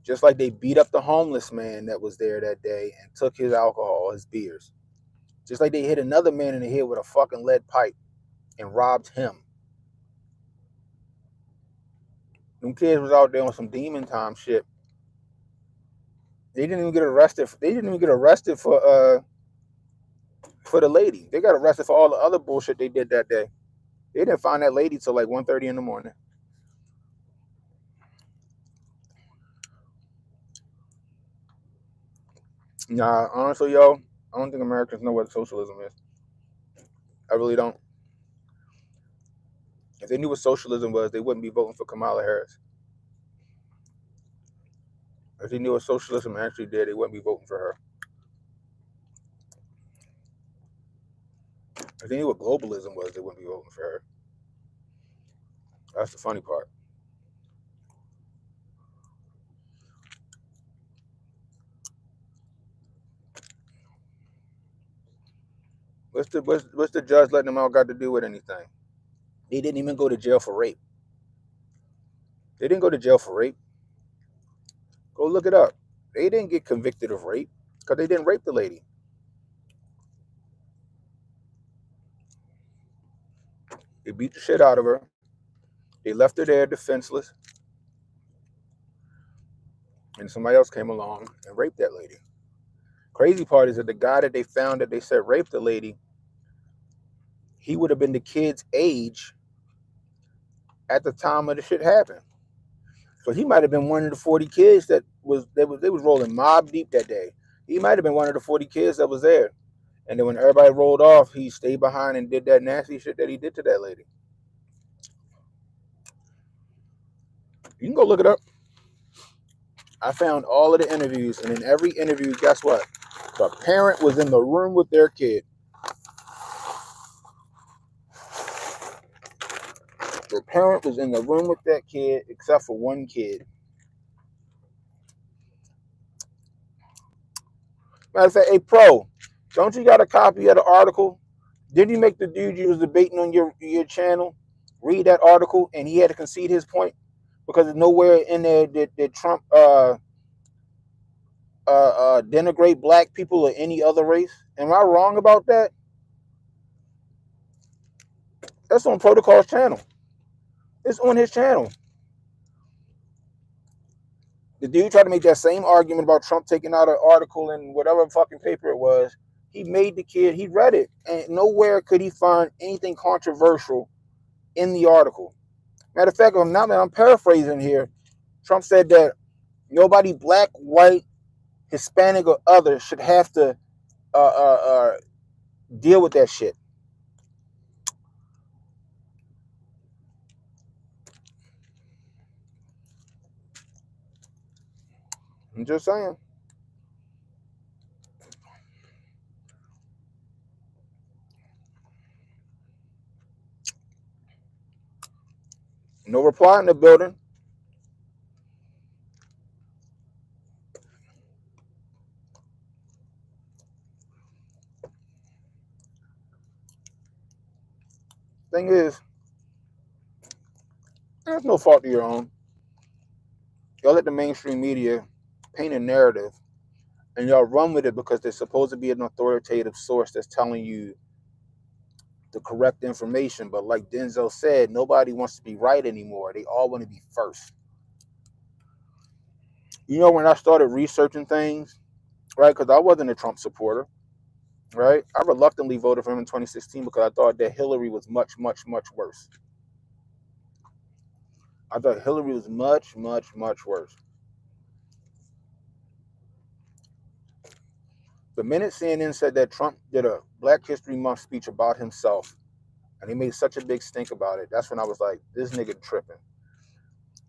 Just like they beat up the homeless man that was there that day and took his alcohol, his beers. Just like they hit another man in the head with a fucking lead pipe and robbed him. Them kids was out there on some demon time shit. They didn't even get arrested. They didn't even get arrested for the lady. They got arrested for all the other bullshit they did that day. They didn't find that lady till like 1:30 in the morning. Nah, honestly, yo, I don't think Americans know what socialism is. I really don't. If they knew what socialism was, they wouldn't be voting for Kamala Harris. If they knew what socialism actually did, they wouldn't be voting for her. If they knew what globalism was, they wouldn't be voting for her. That's the funny part. What's the judge letting them out got to do with anything? They didn't even go to jail for rape. They didn't go to jail for rape. Go look it up. They didn't get convicted of rape because they didn't rape the lady. They beat the shit out of her. They left her there defenseless. And somebody else came along and raped that lady. Crazy part is that the guy that they found that they said raped the lady, he would have been the kid's age at the time of the shit happened. So he might have been one of the 40 kids that was they was rolling mob deep that day. He might have been one of the 40 kids that was there. And then when everybody rolled off, he stayed behind and did that nasty shit that he did to that lady. You can go look it up. I found all of the interviews, and in every interview, guess what? The parent was in the room with their kid. The parent was in the room with that kid, except for one kid. Matter of fact, hey, Pro, don't you got a copy of the article? Didn't you make the dude you was debating on your channel read that article, and he had to concede his point? Because nowhere in there did Trump denigrate black people or any other race. Am I wrong about that? That's on Protocol's channel. It's on his channel. The dude tried to make that same argument about Trump taking out an article in whatever fucking paper it was. He made the kid, he read it, and nowhere could he find anything controversial in the article. Matter of fact, I'm paraphrasing here. Trump said that nobody black, white, Hispanic, or other should have to deal with that shit. I'm just saying. No reply in the building. Thing is, there's no fault of your own. Y'all let the mainstream media paint a narrative and y'all run with it because they're supposed to be an authoritative source that's telling you the correct information. But like Denzel said, nobody wants to be right anymore. They all want to be first. You know, when I started researching things, right, because I wasn't a Trump supporter, right? I reluctantly voted for him in 2016 because I thought that Hillary was much, much, much worse. I thought Hillary was much, much, much worse. The minute CNN said that Trump did a Black History Month speech about himself, and he made such a big stink about it, that's when I was like, this nigga tripping.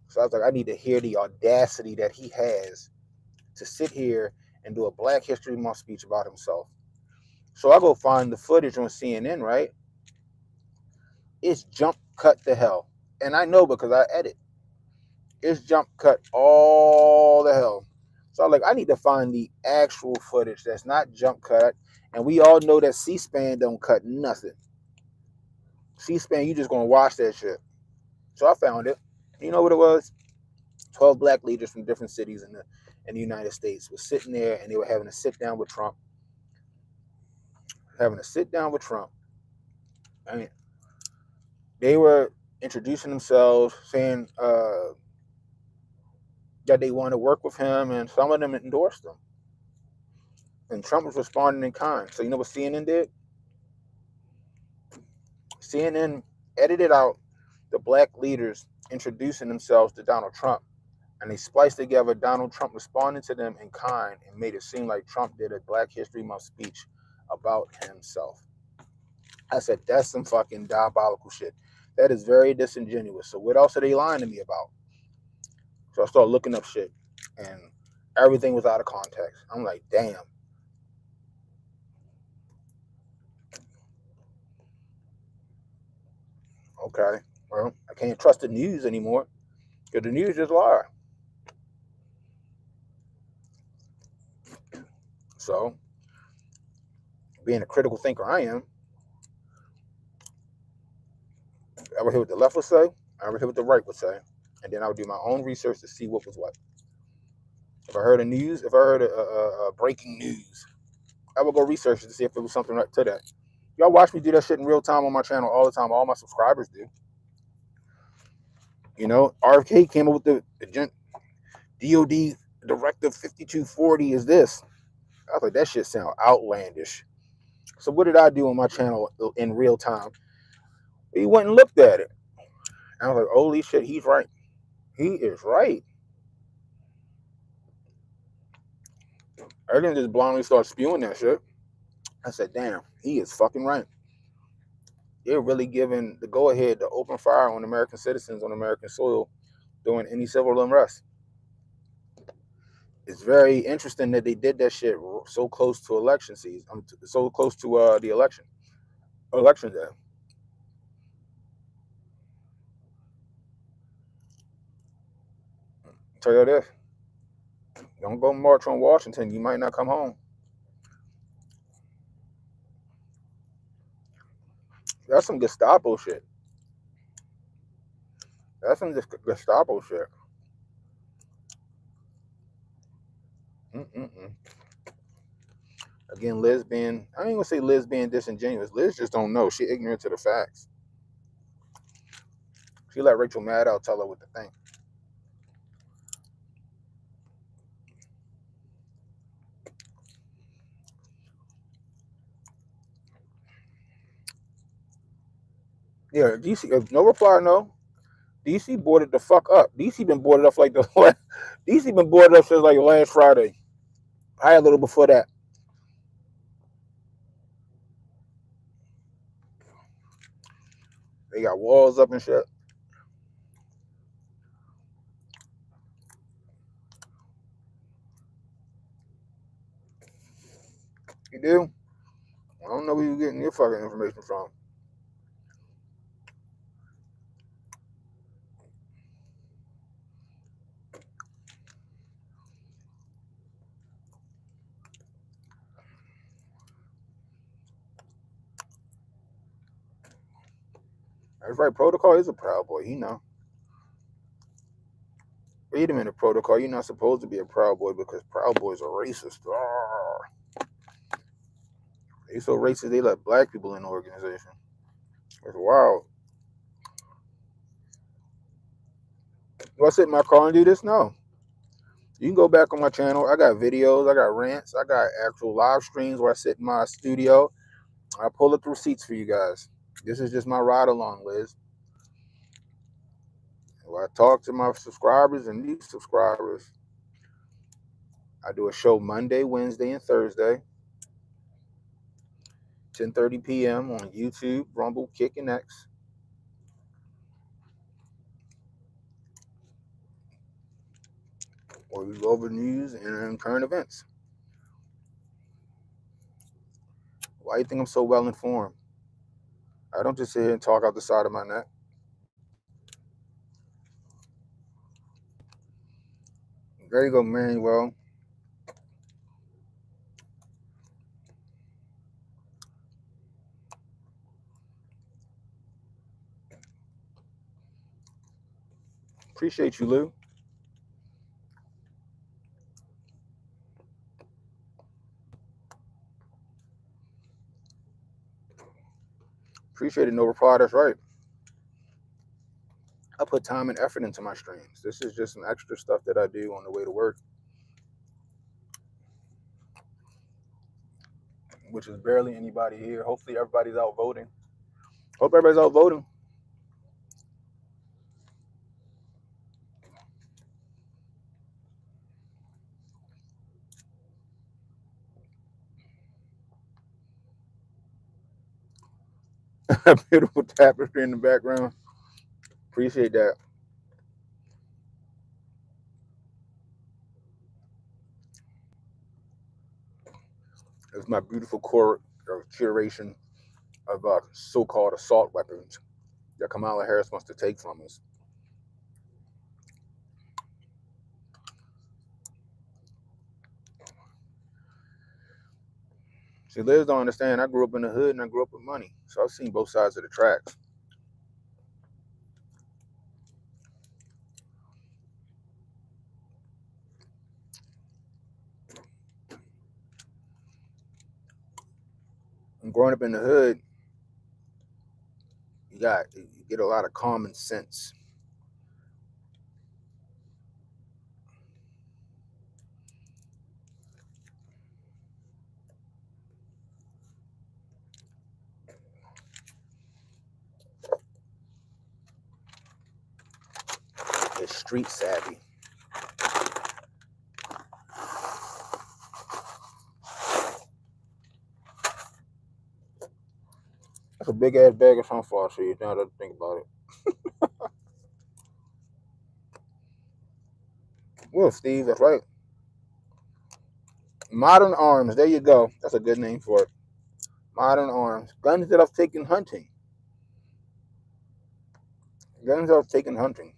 So I was like, I need to hear the audacity that he has to sit here and do a Black History Month speech about himself. So I go find the footage on CNN, right? It's jump cut to hell. And I know because I edit. It's jump cut all the hell. So I'm like, I need to find the actual footage that's not jump cut. And we all know that C-SPAN don't cut nothing. C-SPAN, you just gonna watch that shit. So I found it. You know what it was? 12 black leaders from different cities in the United States were sitting there and they were having a sit down with Trump. I mean, they were introducing themselves, saying that they want to work with him, and some of them endorsed him. And Trump was responding in kind. So you know what CNN did? CNN edited out the black leaders introducing themselves to Donald Trump, and they spliced together Donald Trump responding to them in kind and made it seem like Trump did a Black History Month speech about himself. I said, that's some fucking diabolical shit. That is very disingenuous. So what else are they lying to me about? So I started looking up shit, and everything was out of context. I'm like, damn. Okay, well, I can't trust the news anymore because the news just lie. So, being a critical thinker I am, I would hear what the left would say, I would hear what the right would say, and then I would do my own research to see what was what. If I heard a breaking news, I would go research it to see if there was something right to that. Y'all watch me do that shit in real time on my channel all the time. All my subscribers do. You know, RFK came up with the DOD Directive 5240 is this. I was like, that shit sound outlandish. So what did I do on my channel in real time? He went and looked at it. And I was like, holy shit, he's right. He is right. I didn't just blindly start spewing that shit. I said, damn, he is fucking right. They're really giving the go-ahead to open fire on American citizens on American soil during any civil unrest. It's very interesting that they did that shit so close to election season, so close to the election day. Tell you this, don't go march on Washington. You might not come home. That's some Gestapo shit. That's some Gestapo shit. Mm-mm-mm. Again, Liz being, I ain't gonna say Liz being disingenuous. Liz just don't know. She ignorant to the facts. She let Rachel Maddow tell her what to think. Yeah, DC, no reply, no. DC boarded the fuck up. DC been boarded up like DC been boarded up since like last Friday. I had a little before that. They got walls up and shit. You do? I don't know where you getting your fucking information from. That's right. Protocol is a Proud Boy. You know. Wait a minute, Protocol. You're not supposed to be a Proud Boy because Proud Boys are racist. They so racist they let black people in the organization. It's wild. Do I sit in my car and do this? No. You can go back on my channel. I got videos. I got rants. I got actual live streams where I sit in my studio. I pull up the receipts for you guys. This is just my ride along, Liz. So I talk to my subscribers and new subscribers. I do a show Monday, Wednesday, and Thursday, 10:30 p.m. on YouTube, Rumble, Kick, and X. Where we go over news and current events. Why do you think I'm so well informed? I don't just sit here and talk out the side of my neck. There you go, Manuel. Appreciate you, Lou. Appreciate it, no reply. That's right. I put time and effort into my streams. This is just some extra stuff that I do on the way to work, which is barely anybody here. Hopefully everybody's out voting. Hope everybody's out voting. Beautiful tapestry in the background. Appreciate that. It's my beautiful curation of so-called assault weapons that Kamala Harris wants to take from us. See, Liz don't understand. I grew up in the hood and I grew up with money, so I've seen both sides of the tracks. And growing up in the hood, you get a lot of common sense. It's street savvy. That's a big ass bag of sunflower seeds. Now that I think about it. Well, Steve, that's right. Modern Arms. There you go. That's a good name for it. Modern Arms. Guns that I've taken hunting. Guns that I've taken hunting.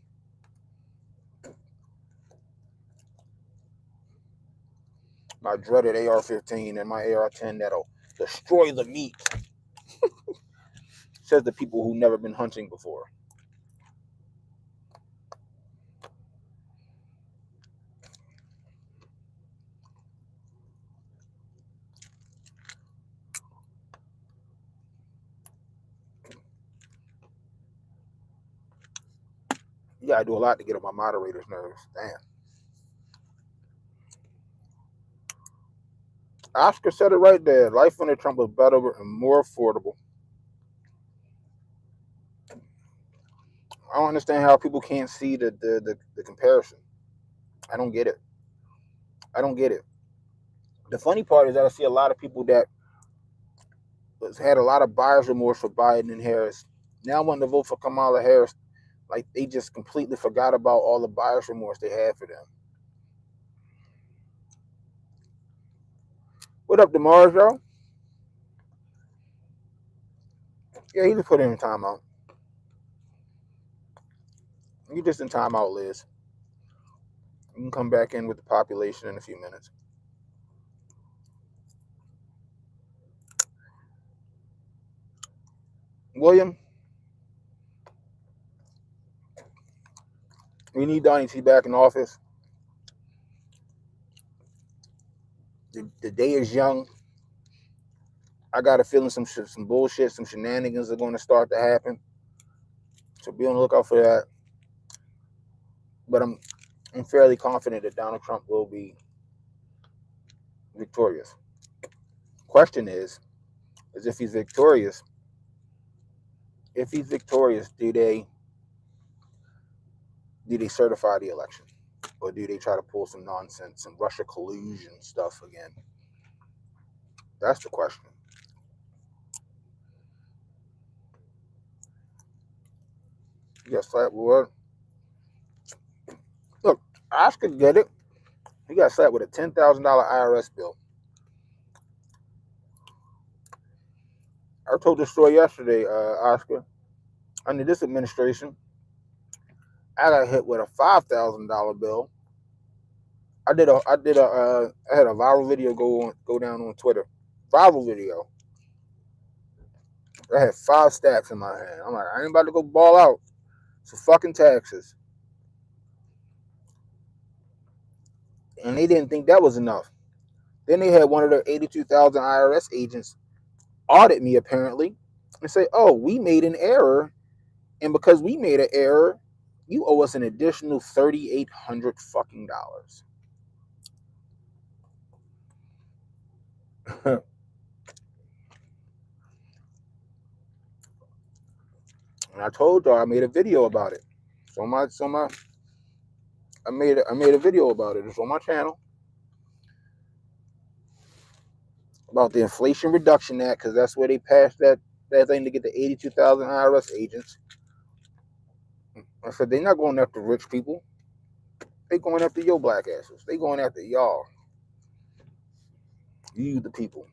My dreaded AR-15 and my AR-10 that'll destroy the meat. Says the people who never been hunting before. Yeah, I do a lot to get on my moderator's nerves. Damn. Oscar said it right there. Life under Trump was better and more affordable. I don't understand how people can't see the comparison. I don't get it. I don't get it. The funny part is that I see a lot of people that had a lot of buyer's remorse for Biden and Harris. Now want to vote for Kamala Harris, like they just completely forgot about all the buyer's remorse they had for them. What up, DeMars, y'all? Yeah, he just put in timeout. You just in timeout, Liz. You can come back in with the population in a few minutes. William, we need Donnie T back in office. The day is young. I got a feeling some bullshit, some shenanigans are going to start to happen. So be on the lookout for that. But I'm fairly confident that Donald Trump will be victorious. Question is if he's victorious, do they do they certify the election? Or do they try to pull some nonsense, some Russia collusion stuff again? That's the question. You got slapped with what? Look, Oscar get it. He got slapped with a $10,000 IRS bill. I told this story yesterday, Oscar. Under this administration, I got hit with a $5,000 bill. I had a viral video go down on Twitter. Viral video. I had 5 stacks in my hand. I'm like, I ain't about to go ball out. So fucking taxes. And they didn't think that was enough. Then they had one of their 82,000 IRS agents audit me apparently and say, "Oh, we made an error, and because we made an error, you owe us an additional $3,800 fucking dollars." And I told y'all I made a video about it. I made a video about it. It's on my channel about the Inflation Reduction Act, because that's where they passed that thing to get the 82,000 IRS agents. I said they're not going after rich people. They going after your black asses. They going after y'all. You the people.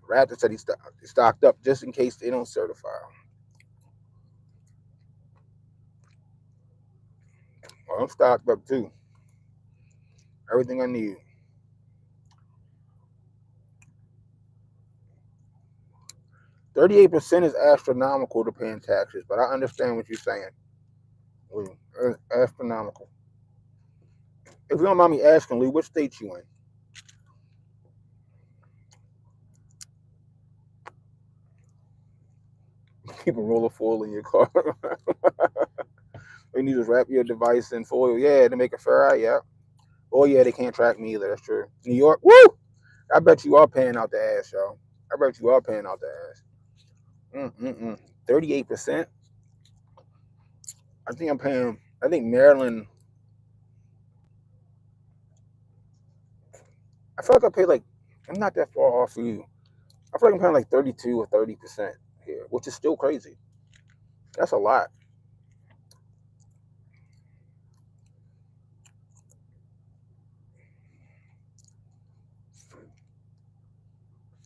Raptor said he stocked up just in case they don't certify. Well, I'm stocked up too. Everything I need. 38% is astronomical to paying taxes, but I understand what you're saying. It's astronomical. If you don't mind me asking, Lee, what state you in? Keep a roll of foil in your car. You need to wrap your device in foil. Yeah, to make it fair out. Yeah. Oh yeah, they can't track me either. That's true. New York. Woo! I bet you are paying out the ass, y'all. I bet you are paying out the ass. 38%. I think I'm paying. I think Maryland. I feel like I pay like. I'm not that far off of you. I feel like I'm paying like 32 or 30% here, which is still crazy. That's a lot.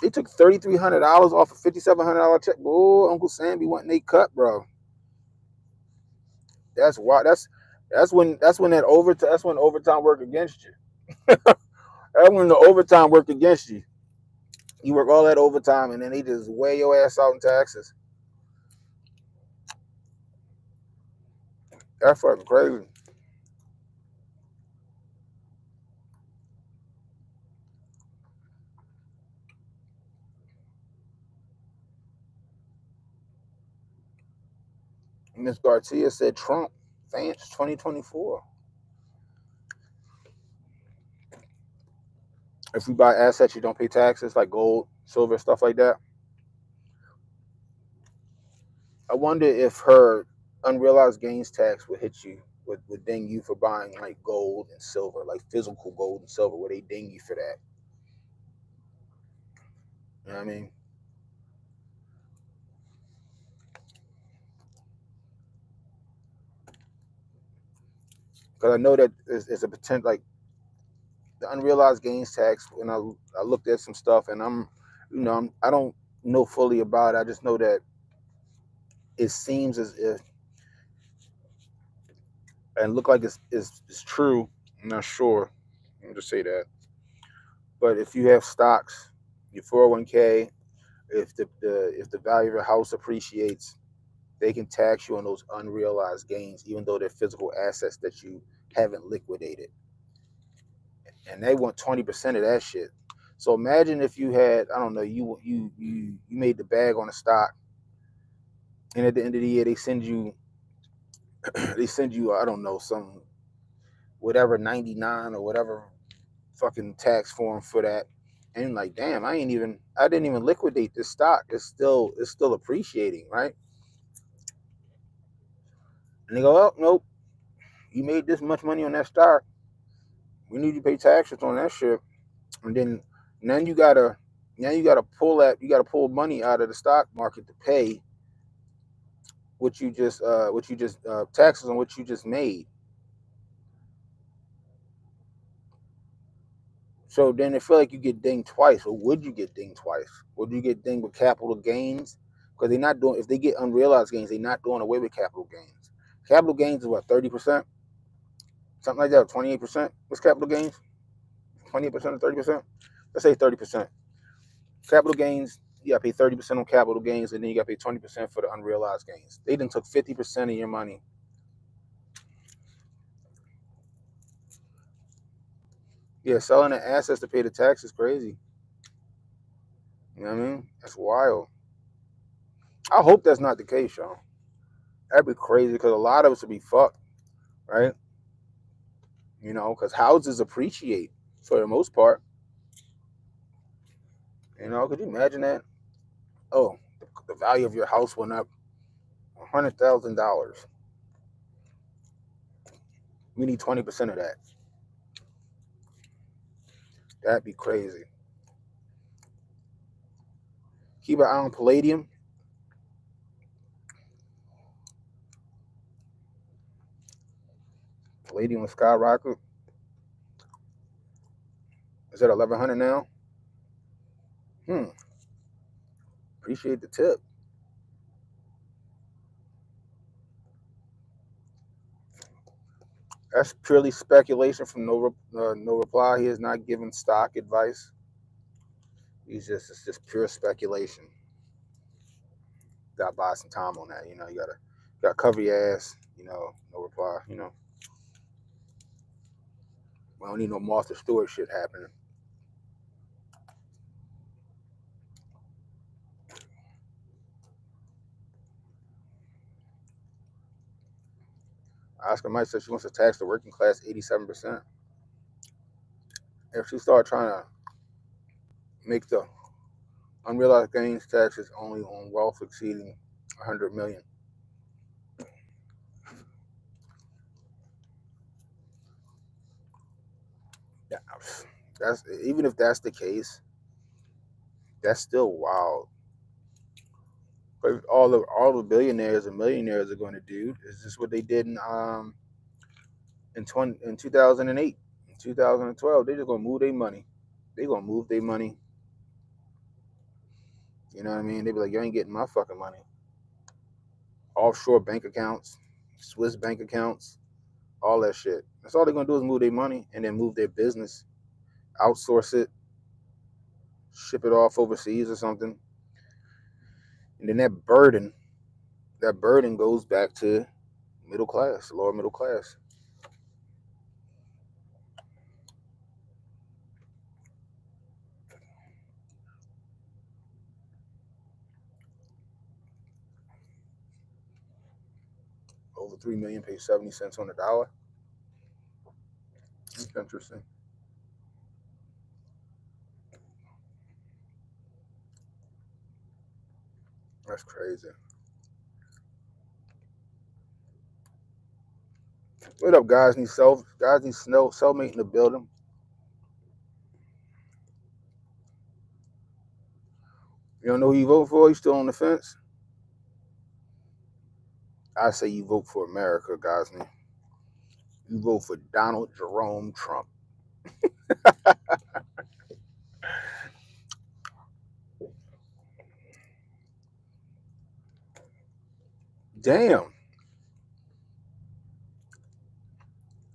They took $3,300 off a $5,700 check. Oh, Uncle Sam be wanting they cut, bro. That's why. That's when overtime work against you. That's when the overtime work against you. You work all that overtime and then they just weigh your ass out in taxes. That's fucking crazy. Miss Garcia said Trump fans 2024. If you buy assets, you don't pay taxes like gold, silver, stuff like that. I wonder if her unrealized gains tax would hit you, would ding you for buying like gold and silver, like physical gold and silver. Would they ding you for that? You know what I mean? Because I know that it's a potential, like the unrealized gains tax. When I looked at some stuff, and I don't know fully about it. I just know that it seems as if, and look like it's true. I'm not sure. Let me just say that. But if you have stocks, your 401k, if the value of your house appreciates, they can tax you on those unrealized gains, even though they're physical assets that you haven't liquidated. And they want 20% of that shit. So imagine if you had, I don't know, you made the bag on a stock, and at the end of the year they send you I don't know, some whatever 99 or whatever fucking tax form for that. And like, damn, I didn't even liquidate this stock. It's still appreciating, right? And they go, oh nope, you made this much money on that stock. We need you to pay taxes on that shit. And then you gotta pull money out of the stock market to pay taxes on what you just made. So then it feel like you get dinged twice. Or would you get dinged twice? Would you get dinged with capital gains? Because they're not doing, if they get unrealized gains, they're not doing away with capital gains. Capital gains is what, 30%? Something like that, 28%? What's capital gains? 28% or 30%? Let's say 30%. Capital gains, you gotta pay 30% on capital gains, and then you gotta pay 20% for the unrealized gains. They then took 50% of your money. Yeah, selling the assets to pay the tax is crazy. You know what I mean? That's wild. I hope that's not the case, y'all. That'd be crazy because a lot of us would be fucked, right? You know, because houses appreciate for the most part. You know, could you imagine that? Oh, the value of your house went up $100,000. We need 20% of that. That'd be crazy. Keep an eye on palladium. Palladium will skyrocket. Is that 1100 now? Appreciate the tip. That's purely speculation from no reply. He is not giving stock advice. It's just pure speculation. Got to buy some time on that. You know, you gotta cover your ass. You know, no reply. You know, we don't need no Martha Stewart shit happening. Oscar Mike said she wants to tax the working class 87%. If she start trying to make the unrealized gains taxes only on wealth exceeding 100 million. That's even if that's the case, that's still wild. But all the billionaires and millionaires are going to do is just what they did in 2008, in 2012. They're just gonna move their money. They're gonna move their money. You know what I mean? They be like, you ain't getting my fucking money. Offshore bank accounts, Swiss bank accounts, all that shit. That's all they're gonna do is move their money and then move their business, outsource it, ship it off overseas or something. And then that burden goes back to middle class, lower middle class. Over 3 million pay 70 cents on the dollar. That's interesting. That's crazy. What up, guys? Guys need cellmate in the building. You don't know who you vote for? You still on the fence? I say you vote for America, guys. You vote for Donald Jerome Trump. Damn.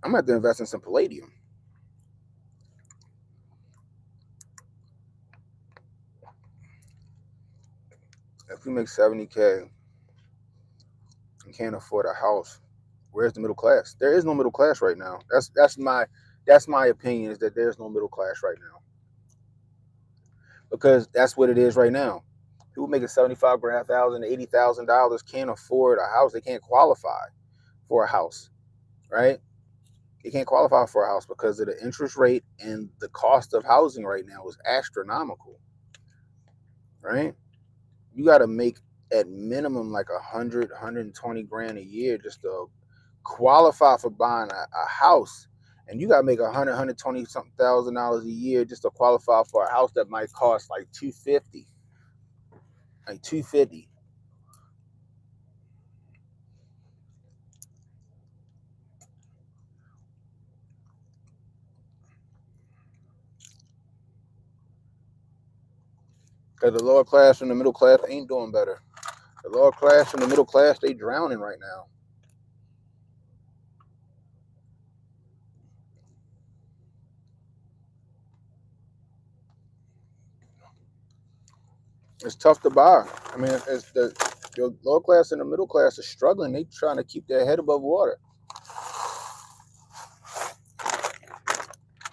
I'm gonna have to invest in some palladium. If you make 70K and can't afford a house, where's the middle class? There is no middle class right now. That's my opinion, is that there's no middle class right now. Because that's what it is right now. People making 75 grand, $80,000 can't afford a house. They can't qualify for a house, right? They can't qualify for a house because of the interest rate, and the cost of housing right now is astronomical, right? You got to make at minimum like 120 grand a year just to qualify for buying a house, and you gotta make $120 something thousand a year just to qualify for a house that might cost like 250, like 250. Because the lower class and the middle class ain't doing better. The lower class and the middle class, they drowning right now. It's tough to buy. I mean, it's the lower class and the middle class are struggling. They trying to keep their head above water.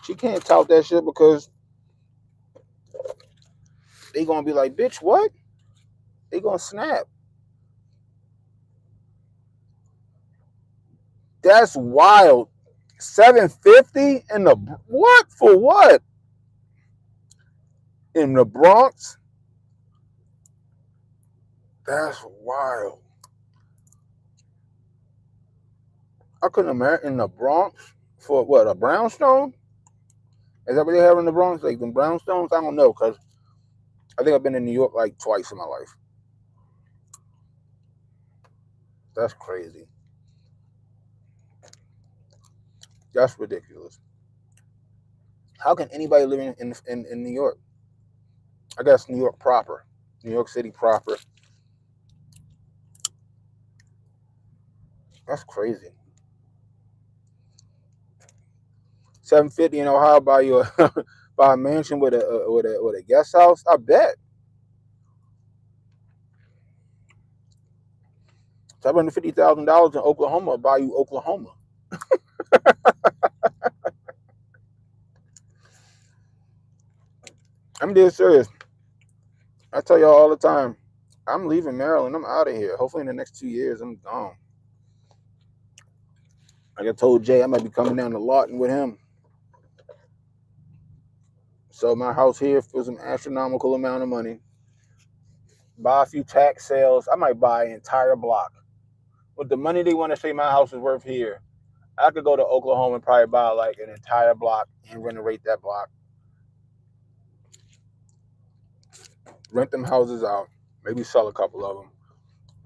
She can't tout that shit because they gonna be like, bitch, what? They gonna snap. That's wild. 750 in the what? For what? In the Bronx? That's wild. I couldn't imagine in the Bronx for what, a brownstone? Is that what they have in the Bronx? Like them brownstones? I don't know, because I think I've been in New York like twice in my life. That's crazy. That's ridiculous. How can anybody living in New York? I guess New York proper, New York City proper. That's crazy. 750 in Ohio buy you buy a mansion with a guest house. I bet. $750,000 in Oklahoma will buy you Oklahoma. I'm dead serious. I tell y'all all the time, I'm leaving Maryland. I'm out of here. Hopefully in the next 2 years, I'm gone. Like I told Jay, I might be coming down to Lawton with him. Sell my house here for some astronomical amount of money. Buy a few tax sales. I might buy an entire block. With the money they want to say my house is worth here, I could go to Oklahoma and probably buy like an entire block and renovate that block. Rent them houses out. Maybe sell a couple of them.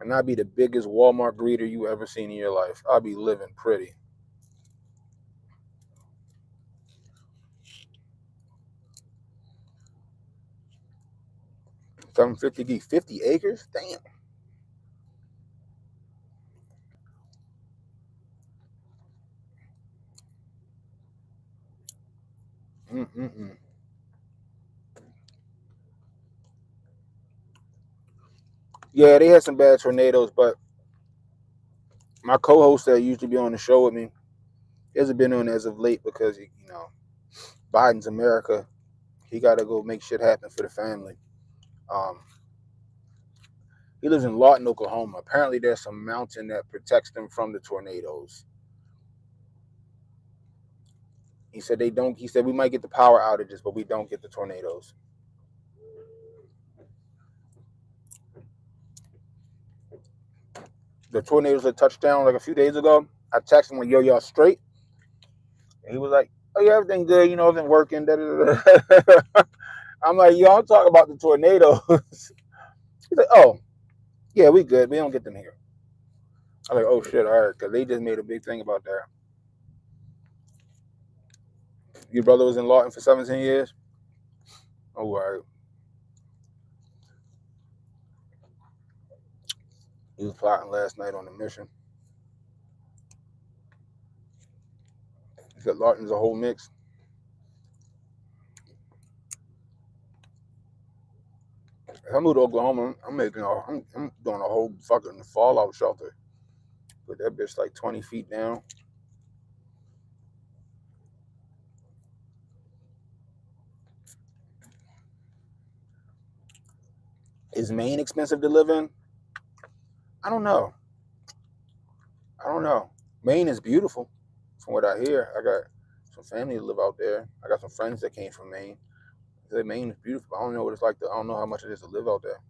And I'd be the biggest Walmart greeter you ever seen in your life. I'd be living pretty. 750 50 acres? Damn. Mm-mm-mm. Yeah, they had some bad tornadoes, but my co-host that used to be on the show with me hasn't been on as of late because, Biden's America. He got to go make shit happen for the family. Um, he lives in Lawton, Oklahoma. Apparently, there's some mountain that protects them from the tornadoes. He said they don't. He said we might get the power outages, but we don't get the tornadoes. The tornadoes that touched down like a few days ago. I texted him like, "Yo, y'all straight?" And he was like, "Oh yeah, everything good. Everything working." Da, da, da, da. I'm like, "Yo, I'm talking about the tornadoes." He's like, "Oh, yeah, we good. We don't get them here." I'm like, "Oh shit, all right," because they just made a big thing about that. Your brother was in Lawton for 17 years. Oh, all right. He was plotting last night on the mission. He said Lawton's a whole mix. If I move to Oklahoma, I'm doing a whole fucking fallout shelter. Put that bitch like 20 feet down. Is Maine expensive to live in? I don't know. I don't know. Maine is beautiful, from what I hear. I got some family that live out there. I got some friends that came from Maine. They say Maine is beautiful. I don't know what it's like. I don't know how much it is to live out there.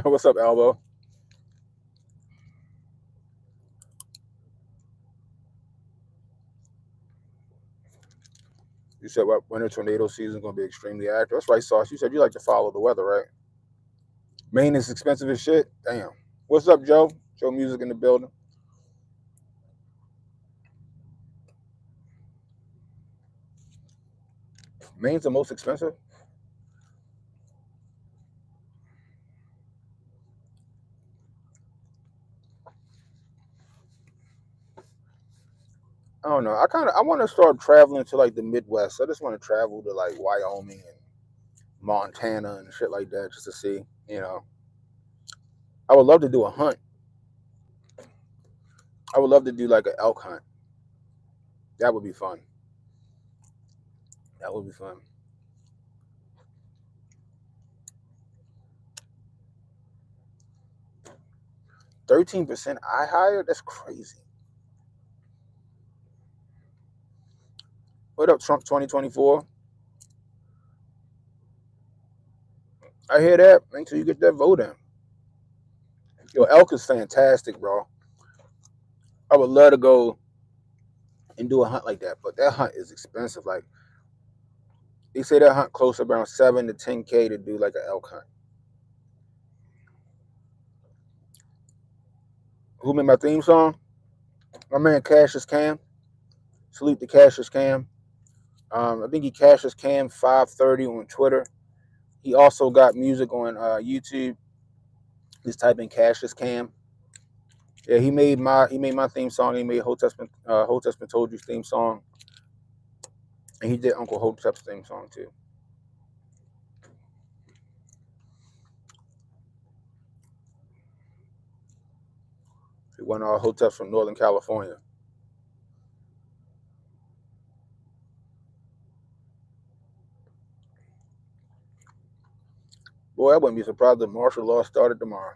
What's up, Albo? You said what winter tornado season is gonna be extremely active. That's right, Sauce. You said you like to follow the weather, right? Maine is expensive as shit. Damn. What's up, Joe? Joe Music in the building. Maine's the most expensive. I don't know. I want to start traveling to like the Midwest. I just want to travel to like Wyoming and Montana and shit like that just to see. You know, I would love to do a hunt. I would love to do like an elk hunt. That would be fun. That would be fun. 13% I hired? That's crazy. What up, Trump 2024? I hear that. Make sure you get that vote in. Yo, elk is fantastic, bro. I would love to go and do a hunt like that, but that hunt is expensive. Like they say that hunt close around 7 to 10K to do like an elk hunt. Who made my theme song? My man Cassius Cam. Salute to Cassius Cam. I think he Cassius Cam 530 on Twitter. He also got music on YouTube. Just type in Cassius Cam. Yeah, he made my theme song. He made Hotep's Told You theme song, and he did Uncle Hotep's theme song too. He won all Hotep from Northern California. Boy, I wouldn't be surprised if martial law started tomorrow.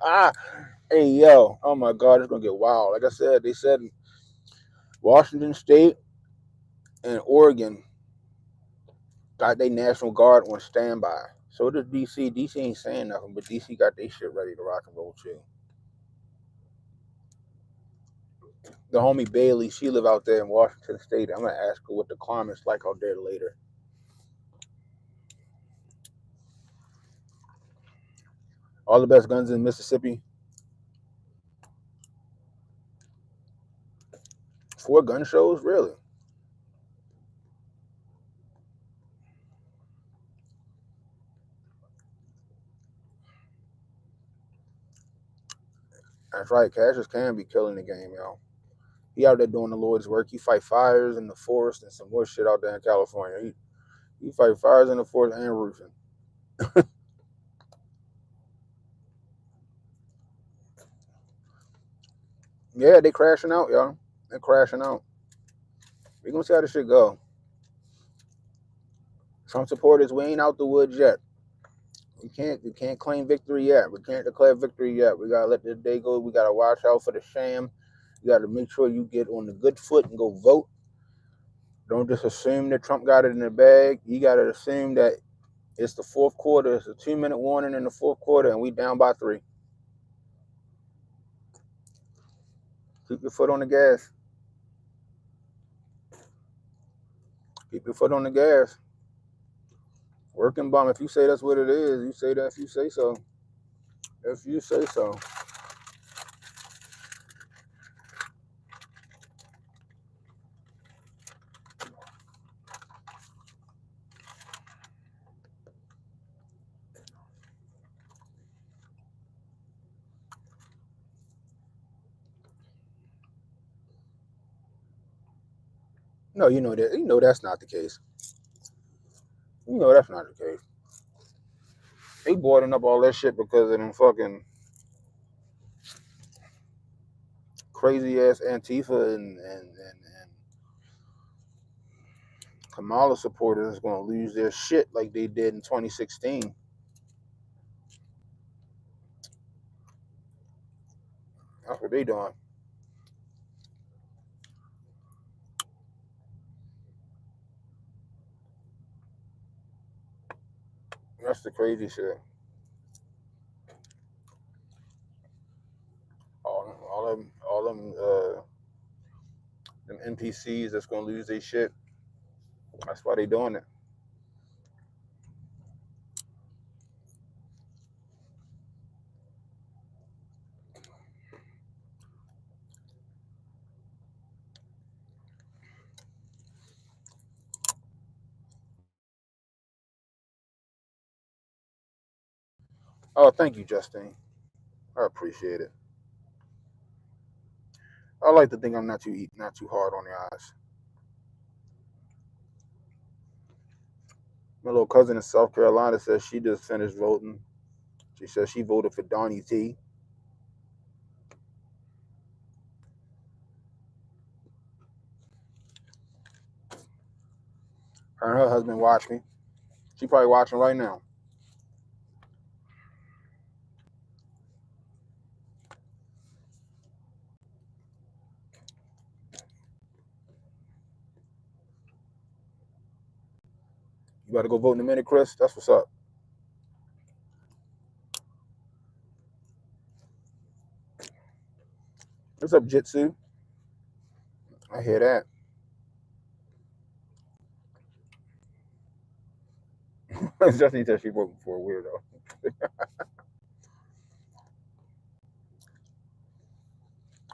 Ah, hey yo, oh my God, it's gonna get wild. Like I said, they said Washington State and Oregon got their National Guard on standby. So does DC. DC ain't saying nothing, but DC got their shit ready to rock and roll too. The homie Bailey, she live out there in Washington State. I'm gonna ask her what the climate's like out there later. All the best guns in Mississippi. 4 gun shows, really? That's right. Cassius can be killing the game, yo. He out there doing the Lord's work. He fight fires in the forest and some more shit out there in California. He fight fires in the forest and roofing. Yeah, they crashing out, y'all. They're crashing out. We gonna see how this shit go. Trump supporters, we ain't out the woods yet. We can't claim victory yet. We can't declare victory yet. We gotta let this day go. We gotta watch out for the sham. You gotta make sure you get on the good foot and go vote. Don't just assume that Trump got it in the bag. You gotta assume that it's the fourth quarter. It's a 2-minute warning in the fourth quarter, and we down by 3. Keep your foot on the gas. Keep your foot on the gas. Working bum. If you say that's what it is, you say that if you say so. If you say so. No, you know that. You know that's not the case. You know that's not the case. They boarding up all that shit because of them fucking crazy ass Antifa and Kamala supporters is gonna lose their shit like they did in 2016. That's what they doing. That's the crazy shit. all them NPCs that's gonna lose their shit. That's why they doing it. Oh, thank you, Justine. I appreciate it. I like to think I'm not too hard on the eyes. My little cousin in South Carolina says she just finished voting. She says she voted for Donnie T. Her and her husband watch me. She probably watching right now. You better go vote in a minute, Chris. That's what's up. What's up, Jitsu? I hear that. Just need that she voting for a weirdo.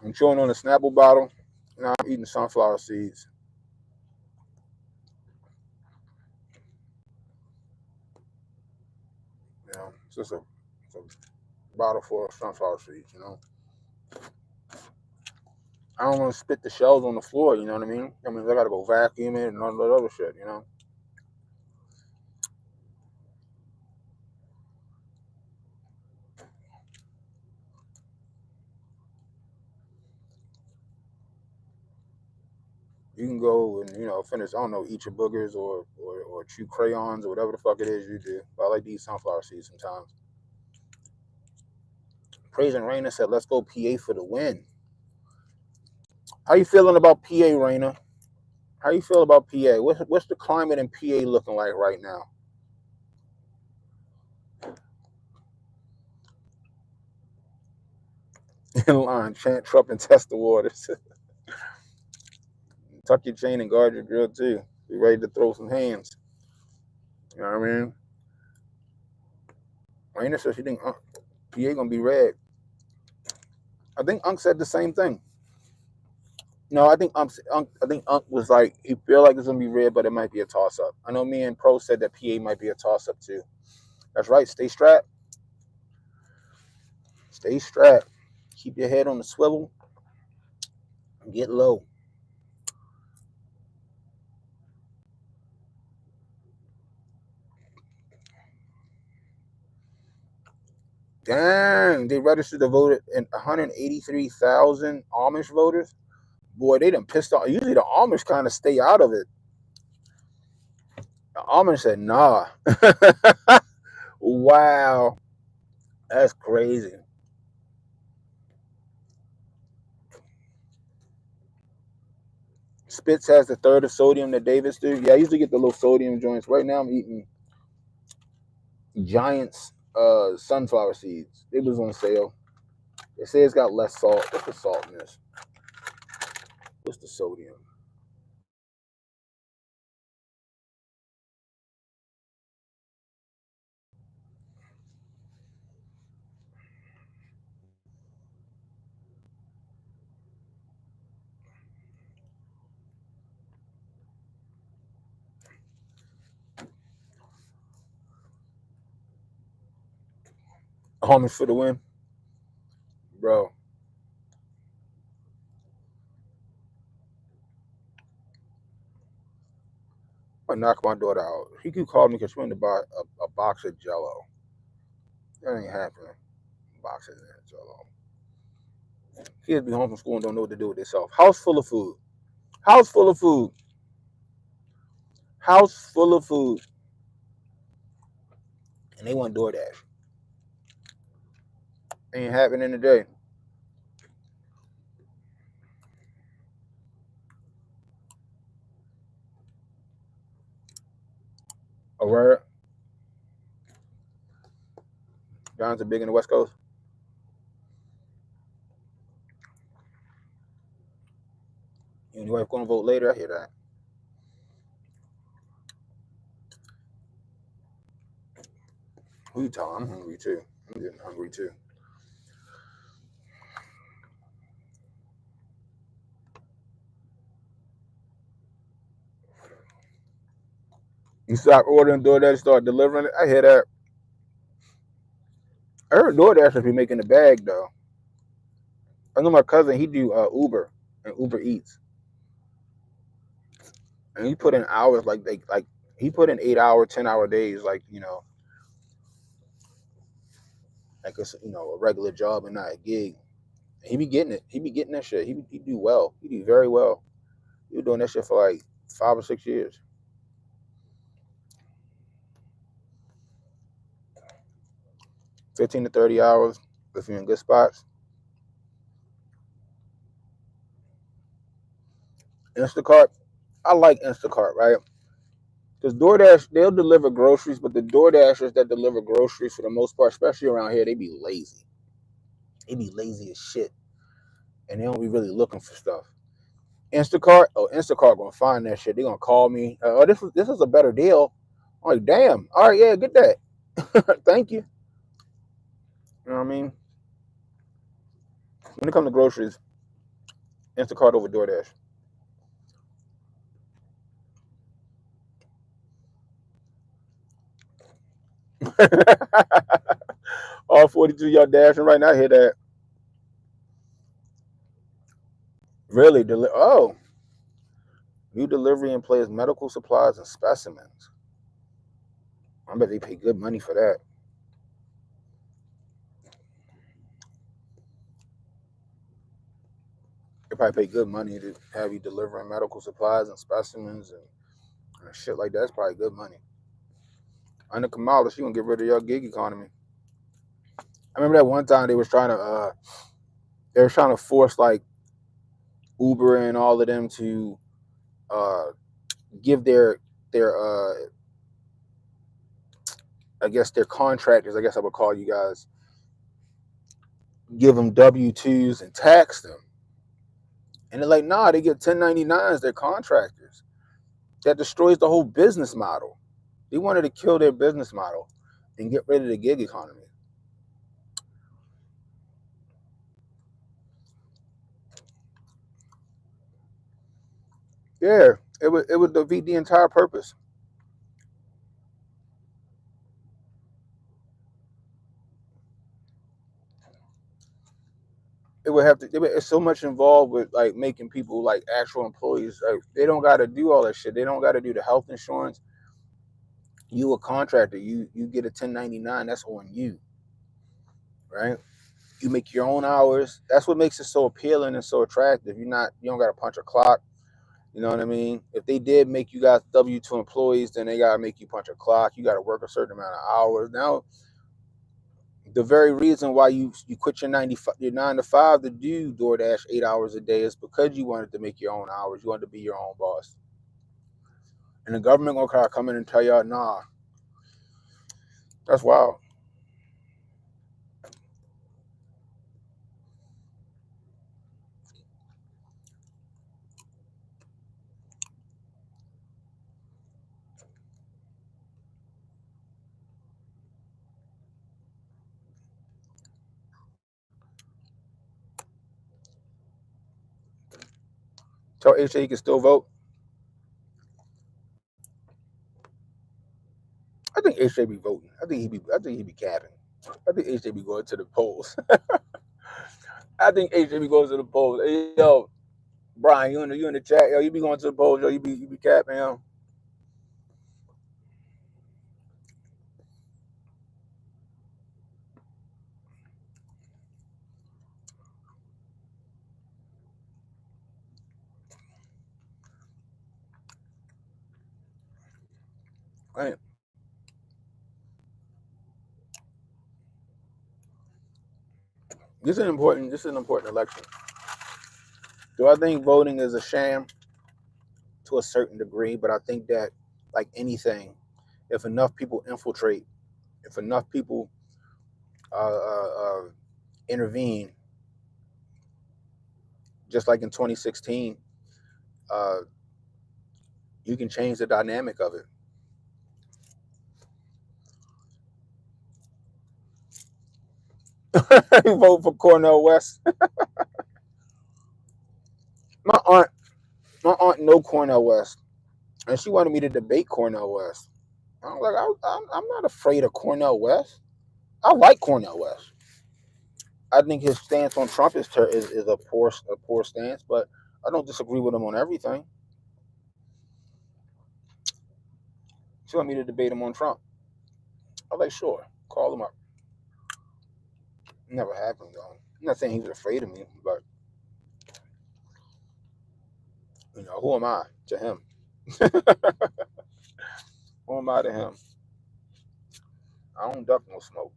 I'm chewing on a Snapple bottle. Now I'm eating sunflower seeds. You know, it's a bottle full of sunflower seeds. You know, I don't want to spit the shells on the floor. You know what I mean? I mean, I gotta go vacuum it and all that other shit. You know. You can go and finish. I don't know, eat your boogers or chew crayons or whatever the fuck it is you do. But I like to eat sunflower seeds sometimes. Praise and Raina said, "Let's go PA for the win." How you feeling about PA, Raina? How you feel about PA? What's the climate in PA looking like right now? In line, chant Trump and test the waters. Tuck your chain and guard your grill too. Be ready to throw some hands. You know what I mean? Raina said she think PA gonna be red. I think Unc said the same thing. No, I think Unc was like he feel like it's gonna be red, but it might be a toss up. I know me and Pro said that PA might be a toss up too. That's right. Stay strapped. Stay strapped. Keep your head on the swivel. And get low. Dang, they registered to vote in 183,000 Amish voters. Boy, they done pissed off. Usually the Amish kind of stay out of it. The Amish said, nah. Wow. That's crazy. Spitz has the third of sodium that Davis do. Yeah, I used to get the low sodium joints. Right now I'm eating Giants sunflower seeds. It was on sale. They say it's got less salt. What's the salt in this? What's the sodium? Almonds for the win, bro. I knock my daughter out. She could call me because she wanted to buy a box of Jello. That ain't happening. Boxes of Jello. Kids be home from school and don't know what to do with themselves. House full of food. House full of food. House full of food. And they want DoorDash. Ain't happening today. A word. Giants are big in the West Coast. going to vote later. I hear that. Who you telling? I'm hungry too. I'm getting hungry too. You stop ordering DoorDash, start delivering it. I hear that. I heard DoorDash should be making the bag though. I know my cousin. He do Uber and Uber Eats, and he put in hours like he put in 8 hour, 10 hour days, like like it's a regular job and not a gig. And he be getting it. He be getting that shit. He do well. He do very well. He was doing that shit for like 5 or 6 years. 15 to 30 hours if you're in good spots. Instacart, I like Instacart, right? Because DoorDash, they'll deliver groceries, but the DoorDashers that deliver groceries for the most part, especially around here, they be lazy. They be lazy as shit. And they don't be really looking for stuff. Instacart gonna find that shit. They gonna call me. This is a better deal. I'm like, damn. All right, yeah, get that. Thank you. You know what I mean? When it comes to groceries, Instacart over DoorDash. All 42 y'all dashing right now. I hear that. Really? Oh, new delivery employs medical supplies and specimens. I bet they pay good money for that. They probably pay good money to have you delivering medical supplies and specimens and shit like that. That's probably good money. Under Kamala, she gonna get rid of your gig economy. I remember that one time they were trying to force like Uber and all of them to uh, give their I guess their contractors, I guess I would call you guys, give them W-2s and tax them. And they're like, nah, they get 1099s, they're contractors. That destroys the whole business model. They wanted to kill their business model and get rid of the gig economy. Yeah, it would defeat the entire purpose. It would have to. It's so much involved with like making people like actual employees. Like, they don't got to do all that shit. They don't got to do the health insurance. You a contractor. You get a 1099. That's on you, right? You make your own hours. That's what makes it so appealing and so attractive. You don't got to punch a clock. You know what I mean? If they did make you guys W-2 employees, then they gotta make you punch a clock. You gotta work a certain amount of hours. Now, the very reason why you quit your 9 to 5 to do DoorDash 8 hours a day is because you wanted to make your own hours. You wanted to be your own boss. And the government gonna kind of come in and tell y'all, nah, that's wild. Tell HA he can still vote. I think HA be voting. I think he be capping. I think HA be going to the polls. I think HA be going to the polls. Hey, yo, Brian, you in the chat? Yo, you be going to the polls? Yo, you be capping? Yo. Right. This is an important election. Do I think voting is a sham? To a certain degree, but I think that, like anything, if enough people infiltrate, if enough people intervene, just like in 2016, you can change the dynamic of it. Vote for Cornel West. My aunt, my aunt know Cornel West, and she wanted me to debate Cornel West. I'm like, I'm not afraid of Cornel West. I like Cornel West. I think his stance on Trump is a poor stance, but I don't disagree with him on everything. She wanted me to debate him on Trump. I was like, sure, call him up. Never happened though. I'm not saying he was afraid of me, but who am I to him? Who am I to him? I don't duck no smoke.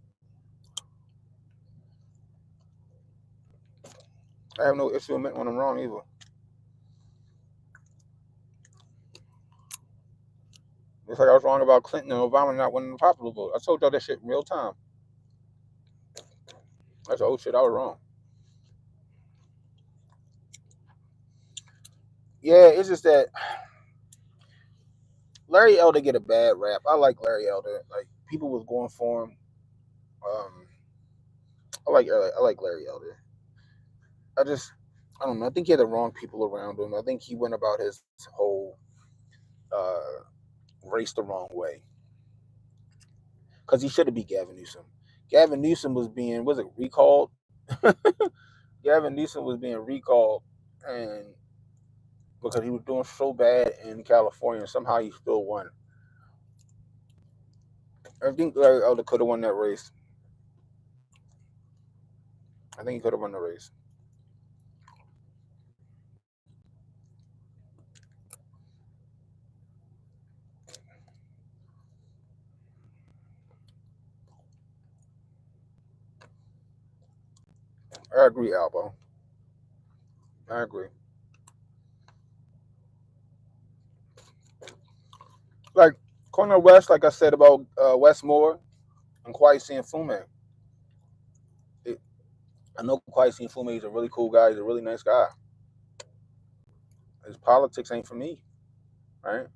I have no issue admitting when I'm wrong either. It's like I was wrong about Clinton and Obama not winning the popular vote. I told y'all that shit in real time. That's the old shit. I was wrong. Yeah, it's just that Larry Elder get a bad rap. I like Larry Elder. Like people was going for him. Um, I like Larry Elder. I just I don't know. I think he had the wrong people around him. I think he went about his whole uh, race the wrong way because he should have beat Gavin Newsom. Gavin Newsom was it recalled? Gavin Newsom was being recalled, and because he was doing so bad in California, somehow he still won. I think Larry Elder could have won that race. I think he could have won the race. I agree, Albo. I agree. Like Cornel West, like I said about Westmore and Kwesi and Fume. It, I know Kwesi and Fume is a really cool guy. He's a really nice guy. His politics ain't for me, right?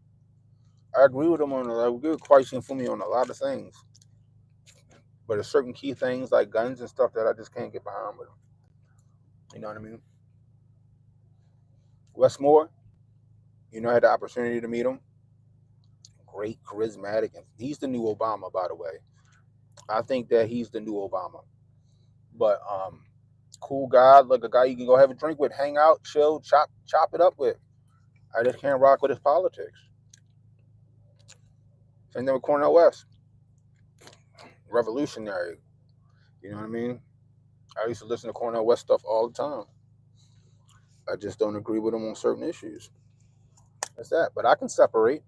I agree with him I agree with Kwesi and Fume on a lot of things, but there's certain key things like guns and stuff that I just can't get behind with him. You know what I mean? Westmore, I had the opportunity to meet him. Great, charismatic, and he's the new Obama, by the way. I think that he's the new Obama. But cool guy, like a guy you can go have a drink with, hang out, chill, chop it up with. I just can't rock with his politics. Same thing with Cornel West, revolutionary. You know what I mean? I used to listen to Cornel West stuff all the time. I just don't agree with him on certain issues. That's that. But I can separate.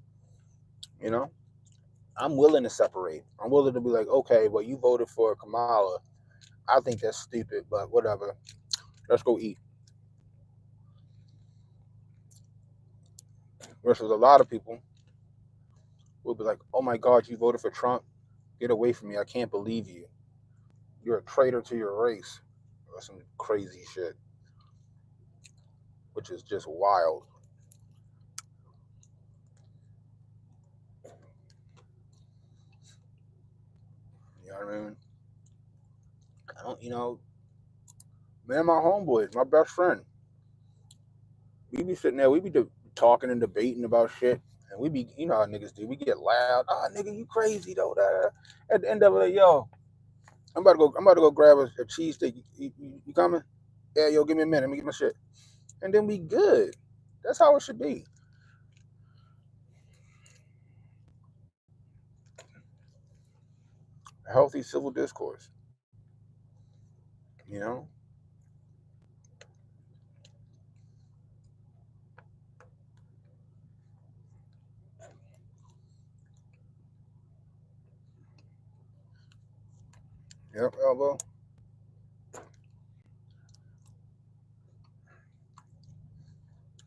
You know, I'm willing to separate. I'm willing to be like, okay, well, you voted for Kamala. I think that's stupid, but whatever. Let's go eat. Versus a lot of people will be like, oh my God, you voted for Trump. Get away from me. I can't believe you. You're a traitor to your race. Or some crazy shit, which is just wild. You know what I mean? I don't, me and my homeboys, my best friend, we be sitting there, we be talking and debating about shit. And we be, how niggas do. We get loud. Ah, nigga, you crazy though. At the end of it, yo, I'm about to go grab a cheesesteak. You coming? Yeah, yo, give me a minute. Let me get my shit. And then we good. That's how it should be. A healthy civil discourse. You know? Yep, elbow.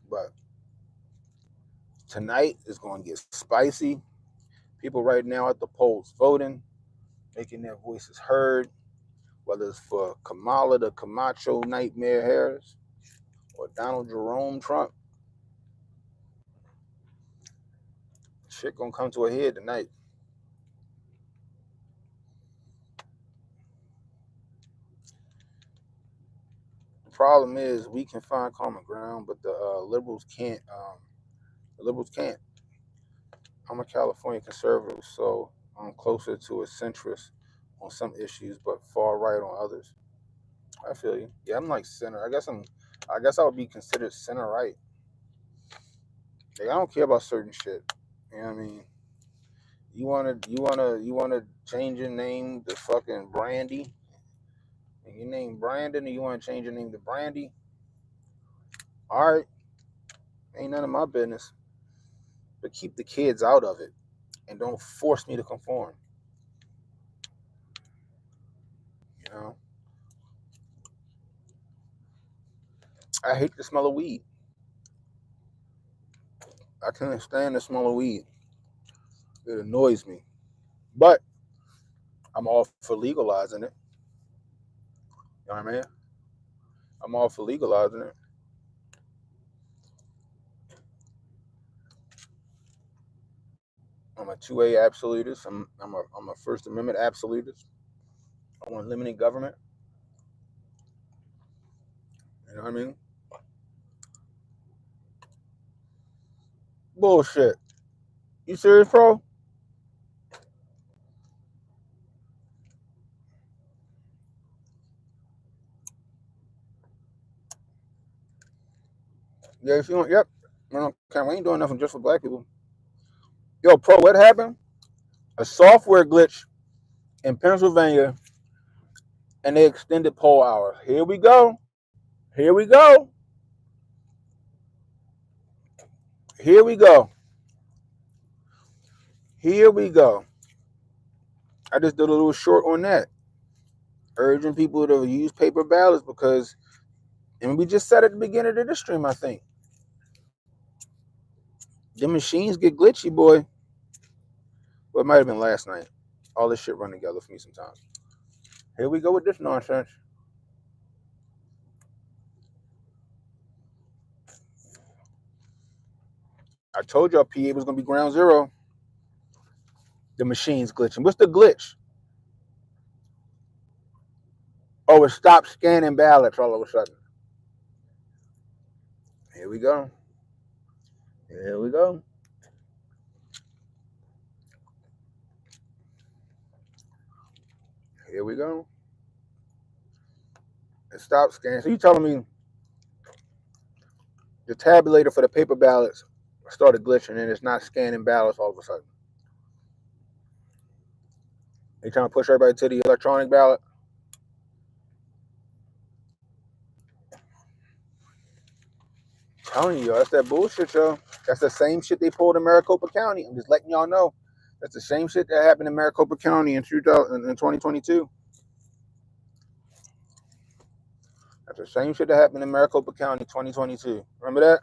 But tonight is going to get spicy. People right now at the polls voting, making their voices heard, whether it's for Kamala the Camacho Nightmare Harris or Donald Jerome Trump. Shit gonna come to a head tonight. The problem is we can find common ground, but the liberals can't. The liberals can't. I'm a California conservative, so I'm closer to a centrist on some issues, but far right on others. I feel you. Yeah, I'm like center. I guess I would be considered center right. Like, I don't care about certain shit. You know what I mean? You wanna change your name to fucking Brandy, and your name Brandon, and you wanna change your name to Brandy. All right, ain't none of my business. But keep the kids out of it, and don't force me to conform. You know, I hate the smell of weed. I can't stand the smell of weed. It annoys me. But I'm all for legalizing it. You know what I mean? I'm all for legalizing it. I'm a 2A absolutist. I'm a First Amendment absolutist. I want limited government. You know what I mean? Bullshit. You serious, bro? Yeah, if you want, yep. No, we ain't doing nothing just for black people. Yo, pro, what happened? A software glitch in Pennsylvania, and they extended poll hours. Here we go. Here we go. Here we go. Here we go. I just did a little short on that, urging people to use paper ballots because, and we just said at the beginning of the stream, I think, the machines get glitchy, boy. Well, it might have been last night. All this shit run together for me sometimes. Here we go with this nonsense. I told y'all PA was gonna be ground zero. The machine's glitching. What's the glitch? Oh, it stopped scanning ballots all of a sudden. Here we go. Here we go. Here we go. It stopped scanning. So you telling me the tabulator for the paper ballots started glitching and it's not scanning ballots all of a sudden? They trying to push everybody to the electronic ballot? I'm telling you, that's that bullshit, yo. That's the same shit they pulled in Maricopa County. I'm just letting y'all know. That's the same shit that happened in Maricopa County in 2022. That's the same shit that happened in Maricopa County 2022. Remember that?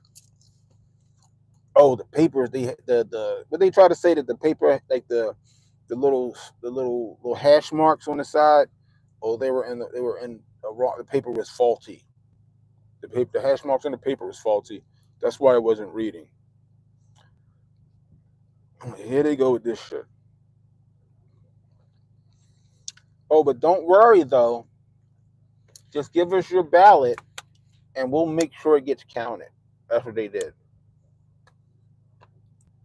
Oh, the papers. The what they try to say that the paper, like the little hash marks on the side. Oh, they were in a wrong. The paper was faulty. The hash marks on the paper was faulty. That's why it wasn't reading. Here they go with this shit. Oh, but don't worry though. Just give us your ballot, and we'll make sure it gets counted. That's what they did.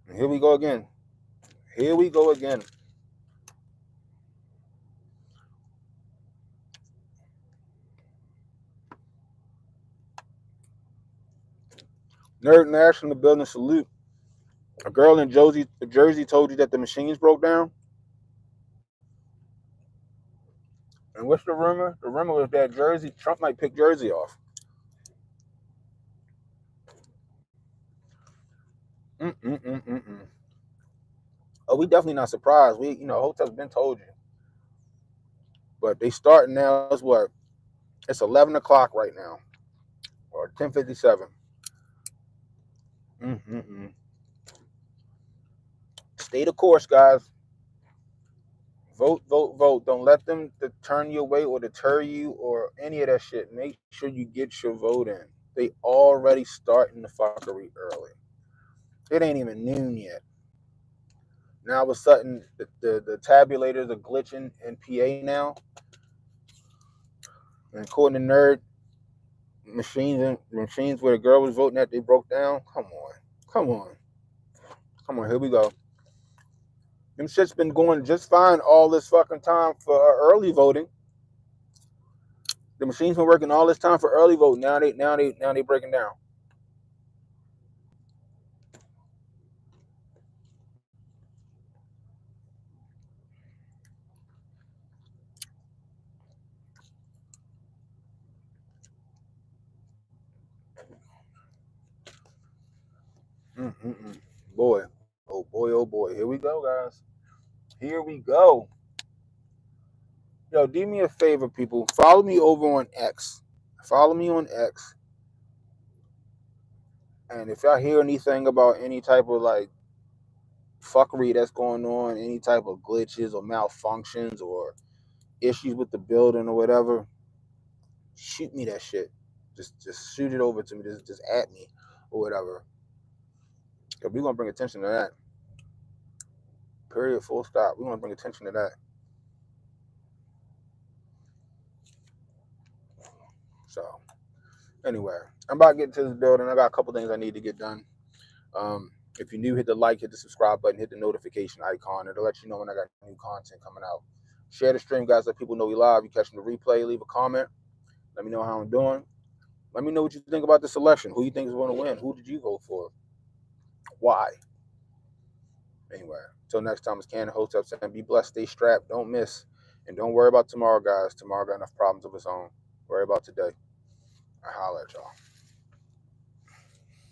And here we go again. Here we go again. Nerd National building salute. A girl in Jersey told you that the machines broke down. And what's the rumor? The rumor was that Trump might pick Jersey off. Mm-mm-mm-mm-mm. Oh, we definitely not surprised. Hotel's been told you. But they starting now. It's what? It's 11 o'clock right now, or 10:57. Mm-mm-mm. Stay the course, guys. Vote, vote, vote. Don't let them turn you away or deter you or any of that shit. Make sure you get your vote in. They already starting the fuckery early. It ain't even noon yet. Now all of a sudden, the tabulators are glitching in PA now. And according to Nerd, machines where the girl was voting at, they broke down. Come on. Here we go. Them shit's been going just fine all this fucking time for early voting. The machines been working all this time for early voting. Now they breaking down. Mm-mm-mm. Boy, oh boy. Here we go, guys. Here we go. Yo, do me a favor, people. Follow me over on X. Follow me on X. And if y'all hear anything about any type of like fuckery that's going on, any type of glitches or malfunctions or issues with the building or whatever, shoot me that shit. Just shoot it over to me. Just at me or whatever. Cause we're gonna bring attention to that. Period. Full stop. We're gonna bring attention to that. So anyway, I'm about to get into this building. I got a couple things I need to get done. If you're new, hit the like, hit the subscribe button, hit the notification icon. It'll let you know when I got new content coming out. Share the stream, guys. Let people know we live. You catching the replay, leave a comment. Let me know how I'm doing. Let me know what you think about this election. Who you think is going to win? Who did you vote for? Why? Anyway, until next time, it's Cannon Host up saying be blessed, stay strapped, don't miss, and don't worry about tomorrow, guys. Tomorrow got enough problems of its own. Worry about today. I holler at y'all.